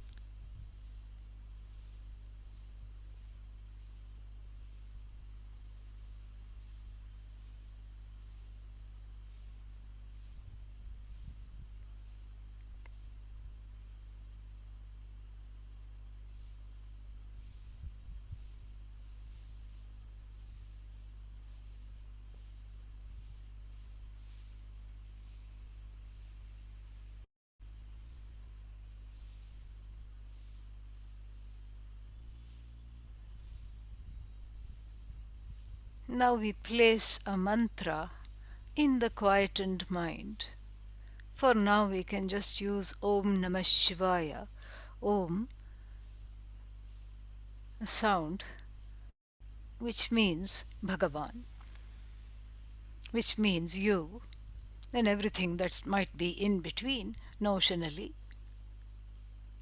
Now we place a mantra in the quietened mind. For now we can just use Om Namah Shivaya. Om, a sound which means Bhagavan, which means you, and everything that might be in between, notionally,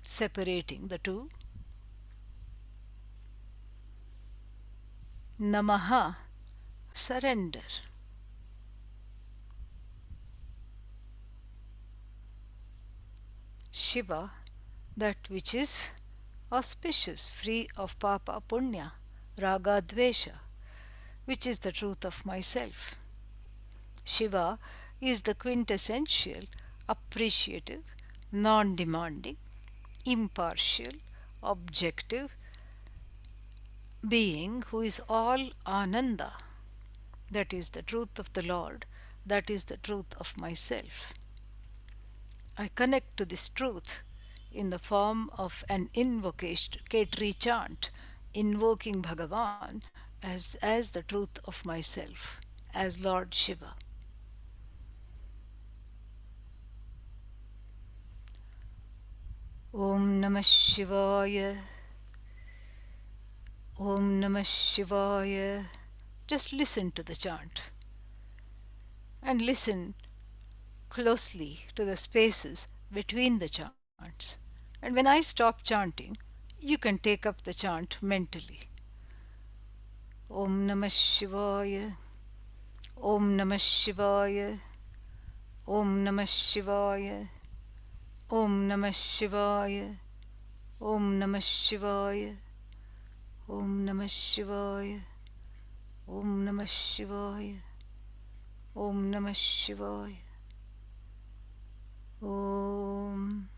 separating the two. Namaha, surrender. Shiva, that which is auspicious, free of papa punya, raga dvesha, which is the truth of myself. Shiva is the quintessential, appreciative, non demanding, impartial, objective being who is all Ananda. That is the truth of the Lord. That is the truth of myself. I connect to this truth in the form of an invocatory chant, invoking Bhagavan as the truth of myself, as Lord Shiva. Om Namah Shivaya. Om Namah Shivaya. Just listen to the chant and listen closely to the spaces between the chants. And when I stop chanting, you can take up the chant mentally. Om Namah Shivaya. Om Namah Shivaya. Om Namah Shivaya. Om Namah Shivaya. Om Namah Shivaya. Om Namah Shivaya. Om Namah Shivaya. Om Namah Shivaya. Om.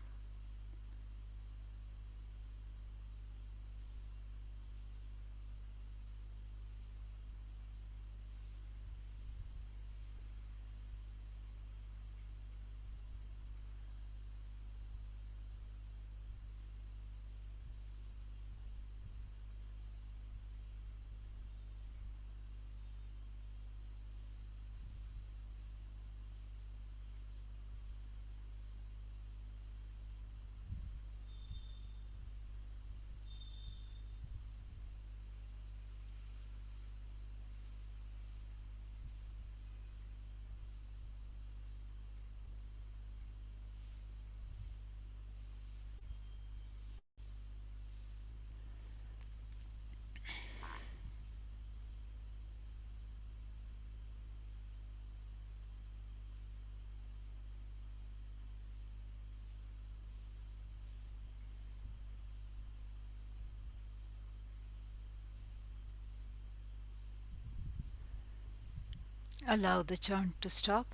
Allow the chant to stop.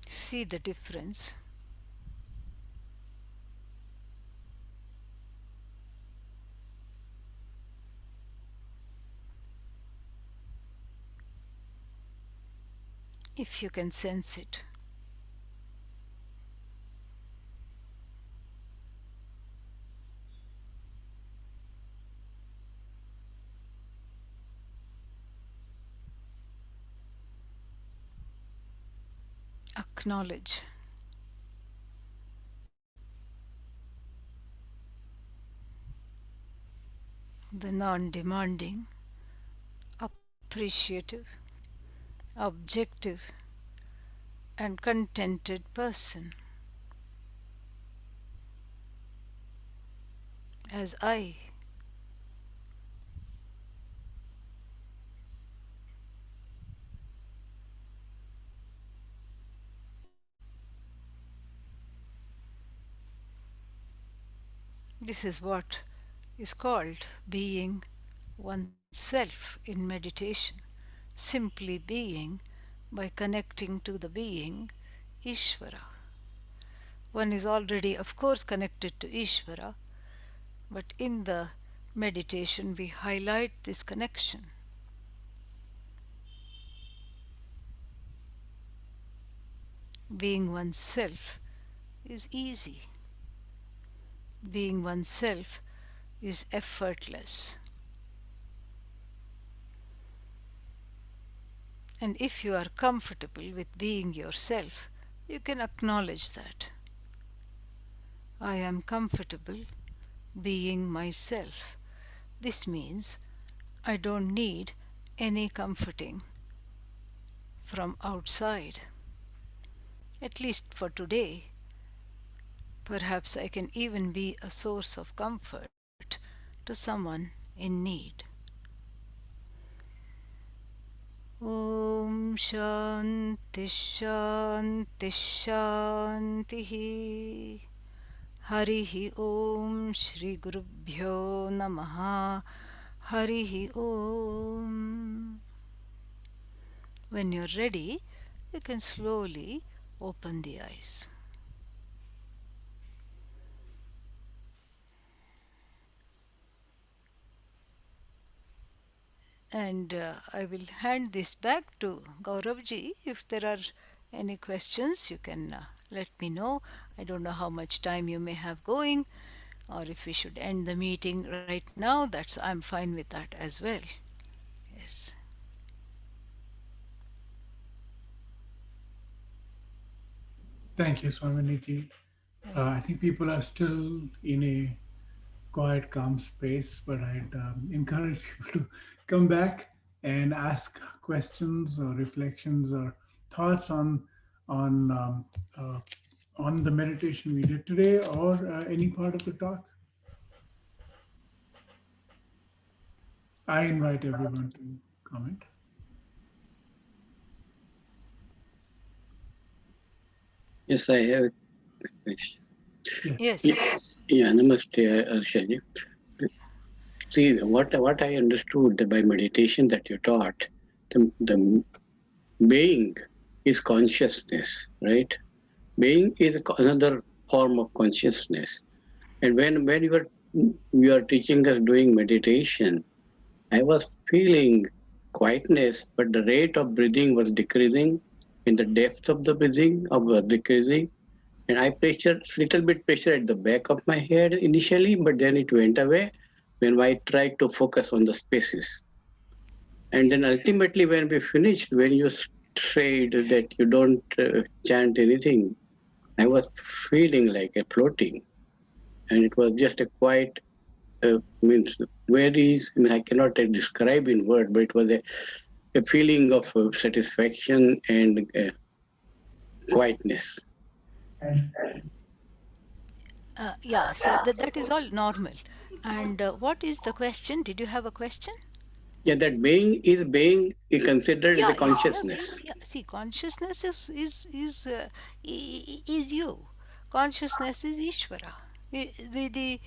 See the difference. If you can sense it. Acknowledge the non demanding, appreciative, objective, and contented person as I. This is what is called being oneself in meditation, simply being by connecting to the being Ishvara. One is already, of course, connected to Ishvara, but in the meditation we highlight this connection. Being oneself is easy. Being oneself is effortless. And if you are comfortable with being yourself, you can acknowledge that. I am comfortable being myself. This means I don't need any comforting from outside. At least for today, perhaps I can even be a source of comfort to someone in need. Om Shanti Shanti Shanti. Harihi Om Shri Gurubhyo Namaha. Harihi Om. When you're ready, you can slowly open the eyes. And I will hand this back to Gauravji. If there are any questions, you can let me know. I don't know how much time you may have going, or if we should end the meeting right now. I'm fine with that as well. Yes. Thank you, Swaminiji. I think people are still in a quiet, calm space, but I'd encourage people to come back and ask questions or reflections or thoughts on um, uh, on the meditation we did today or any part of the talk. I invite everyone to comment. Yes, I have a question. Yes. Yeah, namaste, Arshaji. See, what I understood by meditation that you taught, the being is consciousness, right? Being is another form of consciousness. And when you are teaching us doing meditation, I was feeling quietness, but the rate of breathing was decreasing, in the depth of the breathing was decreasing. And I pressured little bit pressure at the back of my head initially, but then it went away when I tried to focus on the spaces. And then ultimately, when we finished, when you said that you don't chant anything, I was feeling like a floating, and it was just a quiet means where is I mean I cannot describe in word, but it was a feeling of satisfaction and quietness. Yeah, so that is all normal. And what is the question? Did you have a question? Yeah, that being is considered the Yeah. consciousness. Yeah. See, consciousness is you. Consciousness is Ishvara. The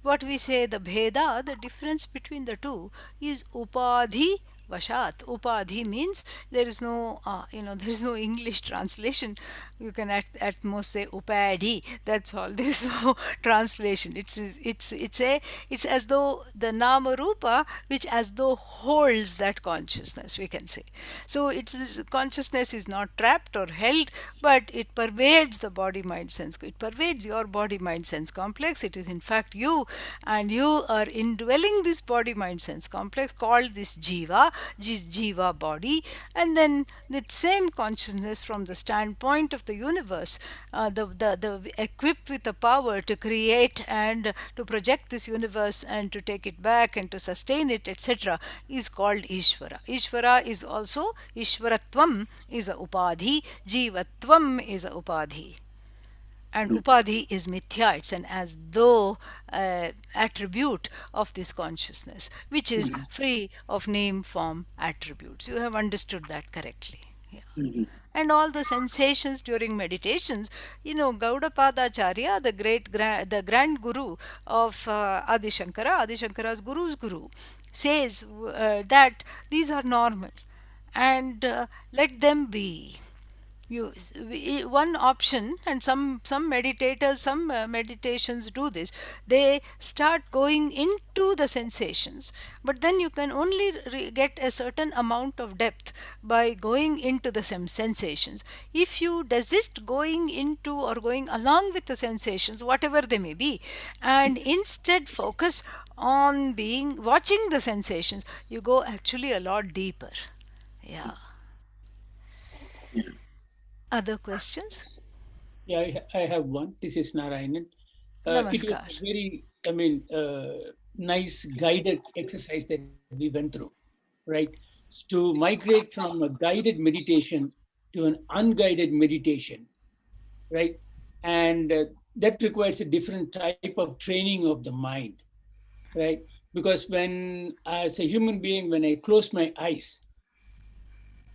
what we say the bheda, the difference between the two is upadhi vashat. Upadhi means there is no, there is no English translation. You can at most say upadhi. That's all. There is no translation. It's as though the nama rupa, which as though holds that consciousness. We can say. So it's consciousness is not trapped or held, but it pervades the body mind sense. It pervades your body mind sense complex. It is in fact you, and you are indwelling this body mind sense complex called this jiva body. And then the same consciousness from the standpoint of the universe, the equipped with the power to create and to project this universe and to take it back and to sustain it, etc., is called Ishvara. Ishvara is also Ishvaratvam is a upadhi, Jivatvam is a upadhi. And upadhi is mithya, it's an as though attribute of this consciousness, which is free of name, form, attributes. You have understood that correctly. Yeah. Mhm. And all the sensations during meditations, Gaudapadacharya, the grand guru of Adi Shankara, Adi Shankara's guru's guru, says that these are normal and let them be. One option, and some meditators, some meditations do this. They start going into the sensations, but then you can only get a certain amount of depth by going into the sensations. If you desist going into or going along with the sensations, whatever they may be, and instead focus on being watching the sensations, you go actually a lot deeper. Yeah. Yeah. Other questions? Yeah, I have one. This is Narayanan. It was Namaskar. a very, I mean, nice guided exercise that we went through, right? To migrate from a guided meditation to an unguided meditation, right? And that requires a different type of training of the mind, right? Because when, as a human being, when I close my eyes,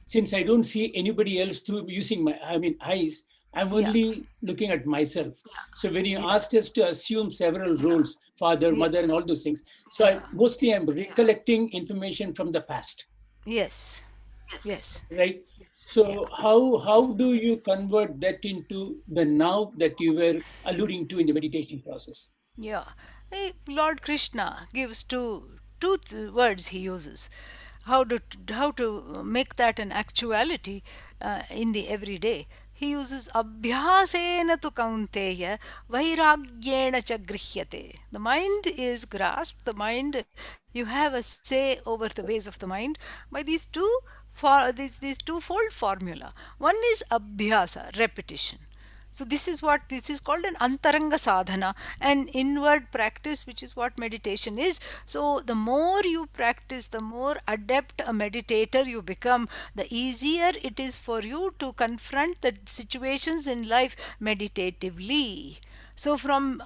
since I don't see anybody else through using my, I mean, eyes, I'm Yeah. only looking at myself. So when you Yeah. asked us to assume several roles, father, Yeah. mother, and all those things, so I mostly I'm recollecting information from the past, Yes. Yes. right? Yeah. So how do you convert that into the now that you were alluding to in the meditation process? Yeah. Lord Krishna gives two words he uses. How to make that an actuality in the everyday. He uses abhyasena tu kaunteya vairagyena cha grihyate. The mind is grasped. The mind, you have a say over the ways of the mind by these twofold formula. One is abhyasa, repetition. So this is called an antaranga sadhana, an inward practice, which is what meditation is. So the more you practice, the more adept a meditator you become, the easier it is for you to confront the situations in life meditatively. So, from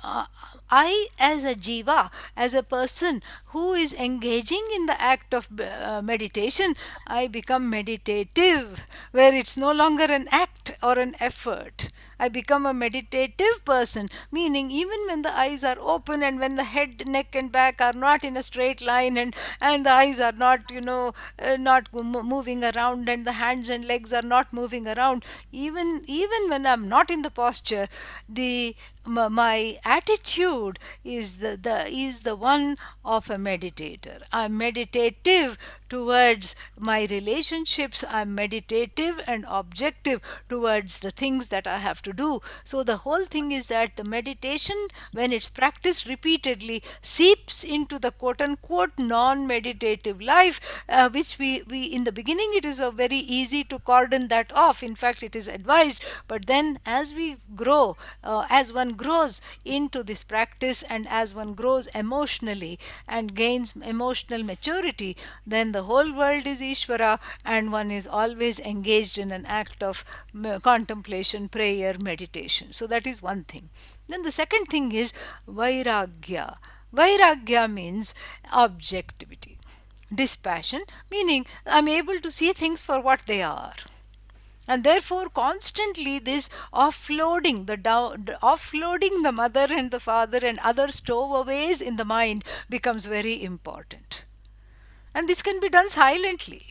I as a jiva, as a person who is engaging in the act of meditation, I become meditative, where it's no longer an act or an effort. I become a meditative person, meaning even when the eyes are open and when the head, neck, and back are not in a straight line, and the eyes are not, not moving around, and the hands and legs are not moving around, even when I'm not in the posture, the my attitude is the one of a meditator. I'm meditative towards my relationships. I'm meditative and objective towards the things that I have to do. So the whole thing is that the meditation, when it's practiced repeatedly, seeps into the quote unquote non-meditative life, which we in the beginning it is very easy to cordon that off. In fact, it is advised. But then as we grow, as one grows into this practice, and as one grows emotionally and gains emotional maturity, then the whole world is Ishvara, and one is always engaged in an act of contemplation, prayer, meditation. So that is one thing. Then the second thing is Vairagya. Vairagya means objectivity. Dispassion, meaning I'm able to see things for what they are. And therefore constantly this offloading the mother and the father and other stowaways in the mind becomes very important. And this can be done silently,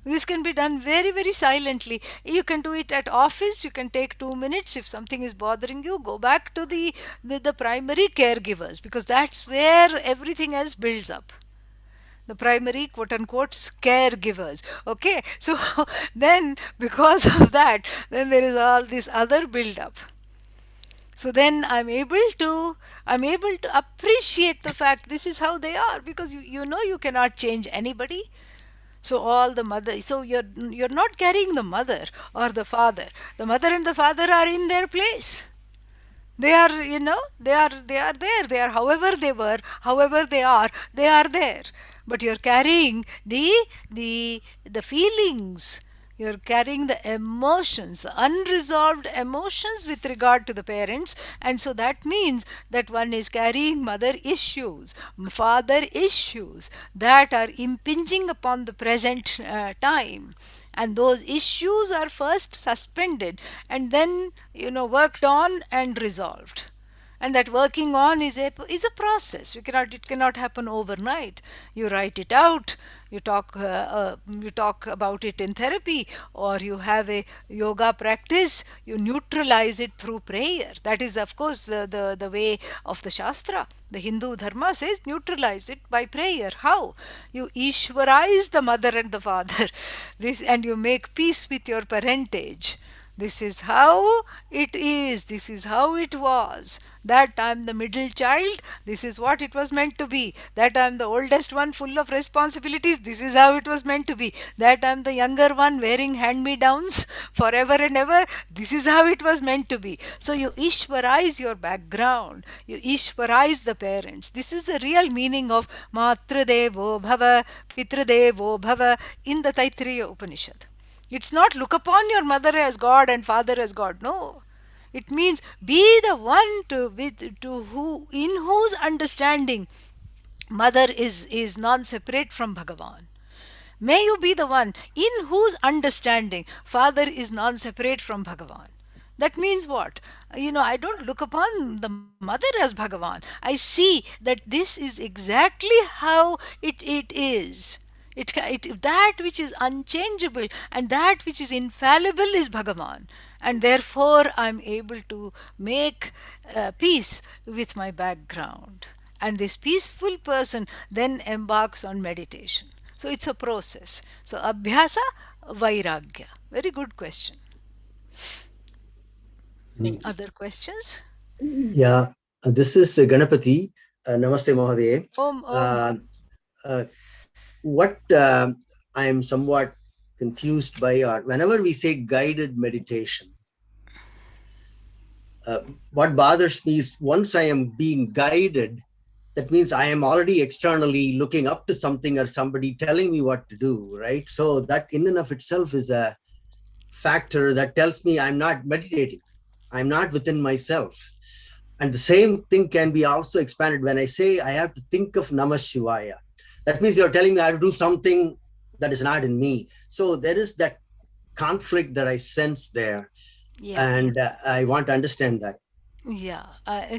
this can be done very, very silently. You can do it at office. You can take 2 minutes. If something is bothering you, go back to the primary caregivers, because that's where everything else builds up. The primary quote unquote caregivers. Okay, so then because of that, then there is all this other build up. So then I'm able to appreciate the fact this is how they are, because you cannot change anybody. So all the mother, so you're not carrying the mother or the father. The mother and the father are in their place. They are, they are there. They are however they were, however they are there. But you're carrying the feelings. You're carrying the emotions, the unresolved emotions with regard to the parents, and so that means that one is carrying mother issues, father issues that are impinging upon the present time, and those issues are first suspended and then worked on and resolved. And that working on is a process. It cannot happen overnight. You write it out, you talk about it in therapy, or you have a yoga practice, you neutralize it through prayer. That is of course the way of the shastra. The Hindu dharma says neutralize it by prayer. How? You Ishwarize the mother and the father, this, and you make peace with your parentage. This is how it is. This is how it was. That I'm the middle child. This is what it was meant to be. That I'm the oldest one full of responsibilities. This is how it was meant to be. That I'm the younger one wearing hand-me-downs forever and ever. This is how it was meant to be. So you Ishwarize your background. You Ishwarize the parents. This is the real meaning of Matradevo Bhava, Pitradevo Bhava in the Taittiriya Upanishad. It's not look upon your mother as God and father as God. No. It means be the one to who in whose understanding mother is non-separate from Bhagavan. May you be the one in whose understanding father is non-separate from Bhagavan. That means what? I don't look upon the mother as Bhagavan. I see that this is exactly how it is. That which is unchangeable and that which is infallible is Bhagavan. And therefore, I'm able to make peace with my background. And this peaceful person then embarks on meditation. So it's a process. So Abhyasa, Vairagya. Very good question. Thank you. Other questions? Yeah, this is Ganapati. Namaste, Mahade. Om. Uh, what I am somewhat confused by are whenever we say guided meditation, what bothers me is once I am being guided, that means I am already externally looking up to something or somebody telling me what to do, right? So that in and of itself is a factor that tells me I'm not meditating. I'm not within myself. And the same thing can be also expanded when I say I have to think of Namah Shivaya. That means you're telling me I have to do something that is not in me. So there is that conflict that I sense there. Yeah. And I want to understand that. Yeah,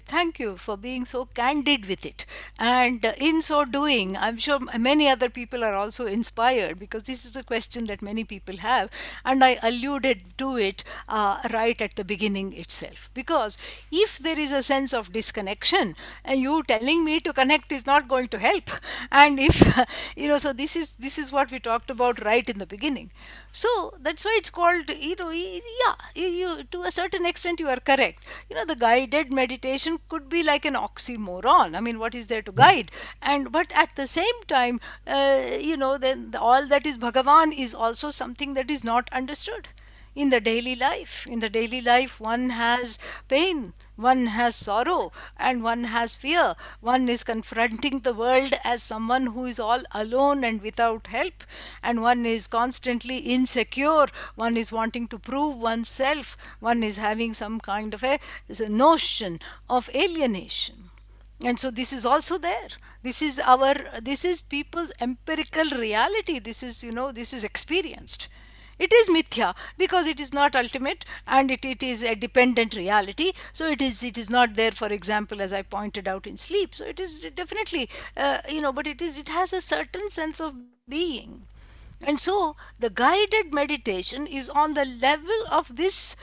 thank you for being so candid with it. And in so doing, I'm sure many other people are also inspired, because this is a question that many people have. And I alluded to it right at the beginning itself. Because if there is a sense of disconnection, you telling me to connect is not going to help. And if, so this is what we talked about right in the beginning. So that's why it's called, to a certain extent you are correct. The guided meditation could be like an oxymoron. I mean, what is there to guide? But at the same time, then all that is Bhagavan is also something that is not understood in the daily life. In the daily life, one has pain, one has sorrow, and one has fear. One is confronting the world as someone who is all alone and without help, and one is constantly insecure. One is wanting to prove oneself. One is having some kind of a notion of alienation. And so this is also there. This is people's empirical reality. This is experienced. It is mithya because it is not ultimate, and it is a dependent reality. So it is not there, for example, as I pointed out, in sleep. So it is definitely, but it has a certain sense of being. And so the guided meditation is on the level of this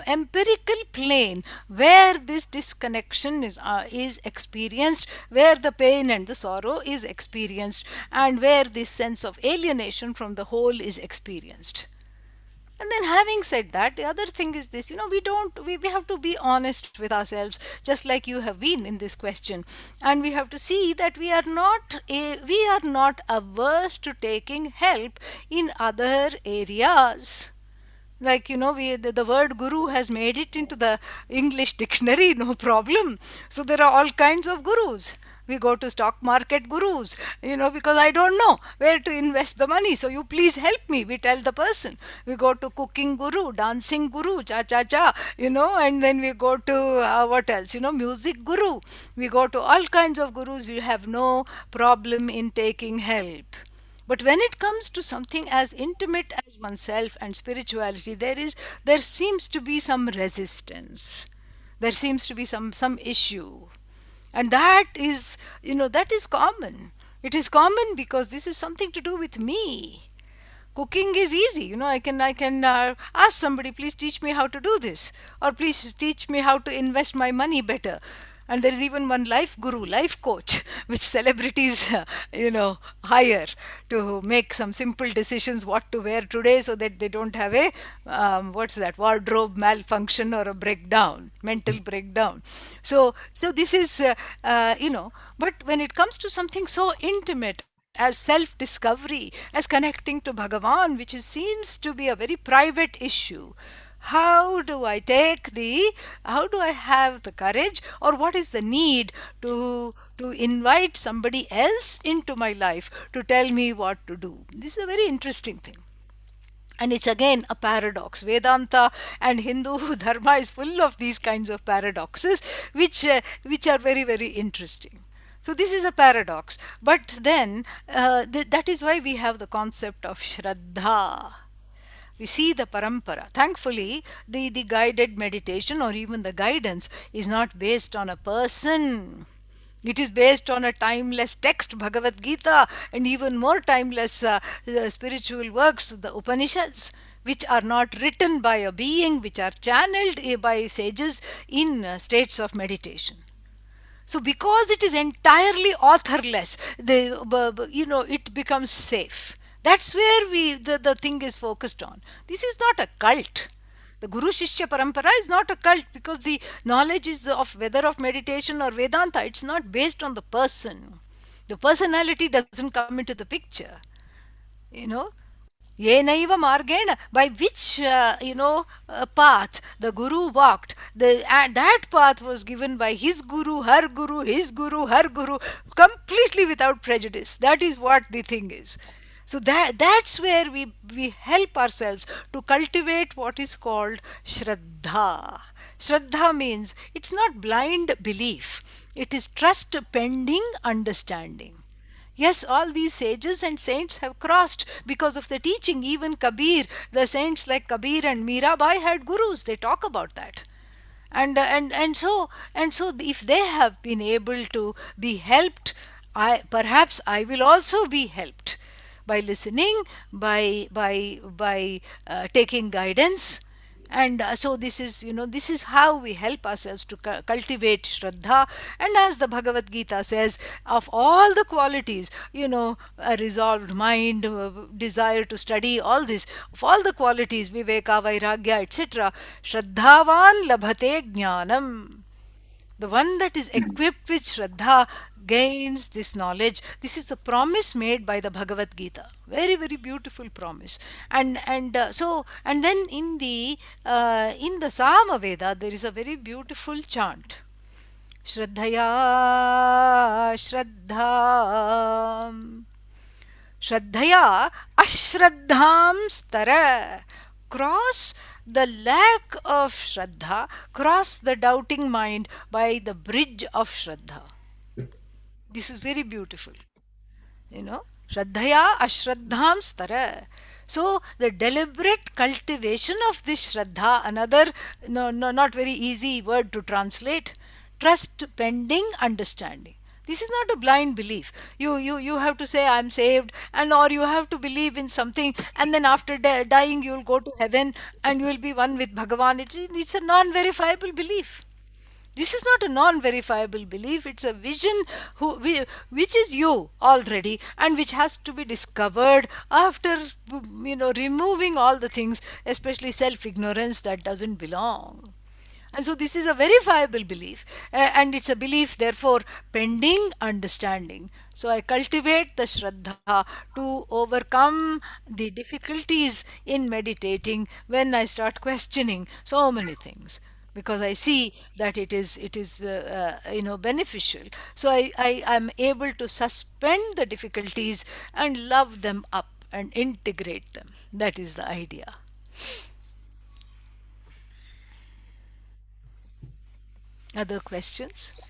empirical plane, where this disconnection is experienced, where the pain and the sorrow is experienced, and where this sense of alienation from the whole is experienced. And then, having said that, the other thing is this, we have to be honest with ourselves, just like you have been in this question. And we have to see that we are not averse to taking help in other areas. Like, the word guru has made it into the English dictionary, no problem. So there are all kinds of gurus. We go to stock market gurus, because I don't know where to invest the money, so you please help me, we tell the person. We go to cooking guru, dancing guru, cha cha cha, and then we go to what else, music guru. We go to all kinds of gurus. We have no problem in taking help. But when it comes to something as intimate as oneself and spirituality, there seems to be some resistance. There seems to be some issue. And that is common. It is common because this is something to do with me. Cooking is easy. I can ask somebody, please teach me how to do this, or please teach me how to invest my money better. And there is even one life guru, life coach, which celebrities hire to make some simple decisions what to wear today, so that they don't have a what's that, wardrobe malfunction or a breakdown, mental breakdown. So this is but when it comes to something so intimate as self discovery, as connecting to Bhagavan, which seems to be a very private issue, how do I how do I have the courage, or what is the need to invite somebody else into my life to tell me what to do? This is a very interesting thing. And it's again a paradox. Vedanta and Hindu dharma is full of these kinds of paradoxes, which are very, very interesting. So this is a paradox. But then that is why we have the concept of Shraddha. We see the parampara. Thankfully, the guided meditation or even the guidance is not based on a person. It is based on a timeless text, Bhagavad Gita, and even more timeless spiritual works, the Upanishads, which are not written by a being, which are channeled by sages in states of meditation. So because it is entirely authorless, it becomes safe. That's where the thing is focused on. This is not a cult. The Guru Shishya Parampara is not a cult, because the knowledge is of whether of meditation or Vedanta. It's not based on the person. The personality doesn't come into the picture. You know, Yenaiva Margena, by which path the Guru walked, that path was given by his Guru, her Guru, completely without prejudice. That is what the thing is. So that's where we help ourselves to cultivate what is called Shraddha. Shraddha means it's not blind belief, it is trust pending understanding. Yes, all these sages and saints have crossed because of the teaching. Even Kabir, the saints like Kabir and Mirabai had gurus. They talk about that. And so if they have been able to be helped, perhaps I will also be helped by listening, by taking guidance. And so this is how we help ourselves to cultivate Shraddha. And as the Bhagavad Gita says, of all the qualities, a resolved mind, desire to study, all this, of all the qualities, Viveka, Vairagya, etc., Shraddhavan labhate jnanam. The one that is equipped with Shraddha gains this knowledge. This is the promise made by the Bhagavad Gita. Very, very beautiful promise. And then in the Sama Veda there is a very beautiful chant. Shraddhaya Shraddham Shraddhaya Ashraddham Stara. Cross the lack of Shraddha, cross the doubting mind by the bridge of Shraddha. This is very beautiful. Shraddhaya Ashraddham Stara. So the deliberate cultivation of this Shraddha, another not very easy word to translate, trust pending understanding. This is not a blind belief. You have to say I'm saved, and or you have to believe in something, and then after dying you will go to heaven and you will be one with Bhagavan. It's a non-verifiable belief. This is not a non-verifiable belief. It's a vision which is you already, and which has to be discovered after removing all the things, especially self-ignorance that doesn't belong. And so this is a verifiable belief, and it's a belief, therefore, pending understanding. So I cultivate the Shraddha to overcome the difficulties in meditating when I start questioning so many things, because I see that it is beneficial. So I am able to suspend the difficulties and love them up and integrate them. That is the idea. Other questions?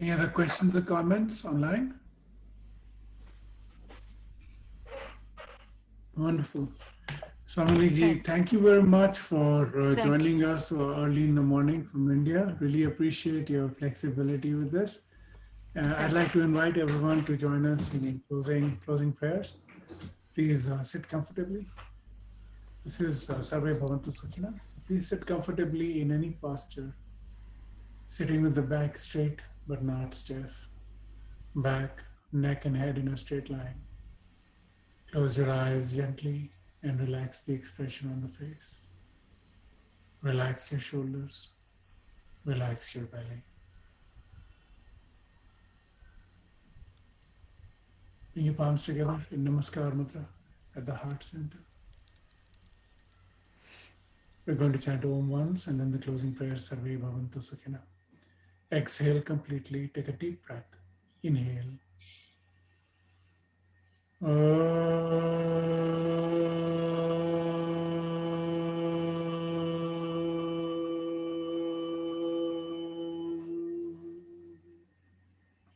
Any other questions or comments online? Wonderful. Swamiji, thank you very much for Thank joining you. us early in the morning from India. Really appreciate your flexibility with this. I'd Thank like you. to invite everyone to join us in closing prayers. Please sit comfortably. This is Sarve Bhavantu Sukhina. So please sit comfortably in any posture, sitting with the back straight but not stiff, back, neck, and head in a straight line. Close your eyes gently and relax the expression on the face. Relax your shoulders, relax your belly. Bring your palms together in Namaskar Mudra at the heart center. We're going to chant Om once and then the closing prayer Sarve Bhavantu Sukhina. Exhale completely. Take a deep breath. Inhale.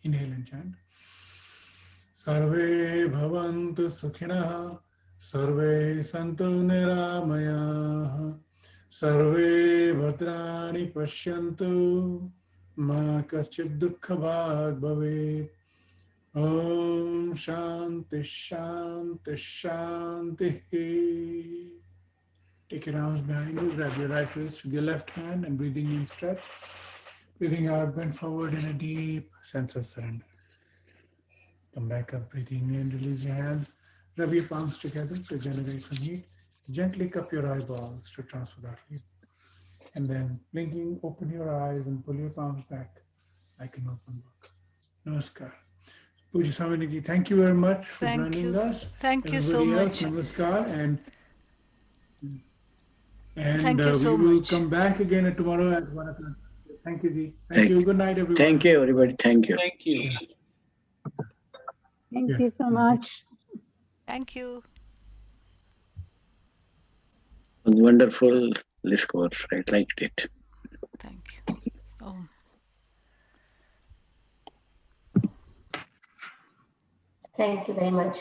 Inhale and chant. Sarve bhavantu sukhinah, sarve santu niramayah, sarve bhadrani pashyantu, ma kaschid dukkha bhag bhavet. Om Shanti Shanti Shanti. Take your arms behind you, grab your right wrist with your left hand and breathing in stretch. Breathing out, bend forward in a deep sense of surrender. Come back up, breathing in, release your hands. Rub your palms together to generate some heat. Gently cup your eyeballs to transfer that heat. And then blinking, open your eyes and pull your palms back like an open book. Namaskar. Puja Swaminiji, thank you very much for Thank joining you. us. Thank you so Everybody else, much. namaskar, and Thank you we so will much. come back again at tomorrow at 1 o'clock. Thank you, Ji. Thank Thank you. Good night, thank everyone. you, everybody. Thank you. Thank you. Yes. Thank Yeah. you so much. Thank you. Wonderful discourse. I liked it. Thank you. Oh. Thank you very much.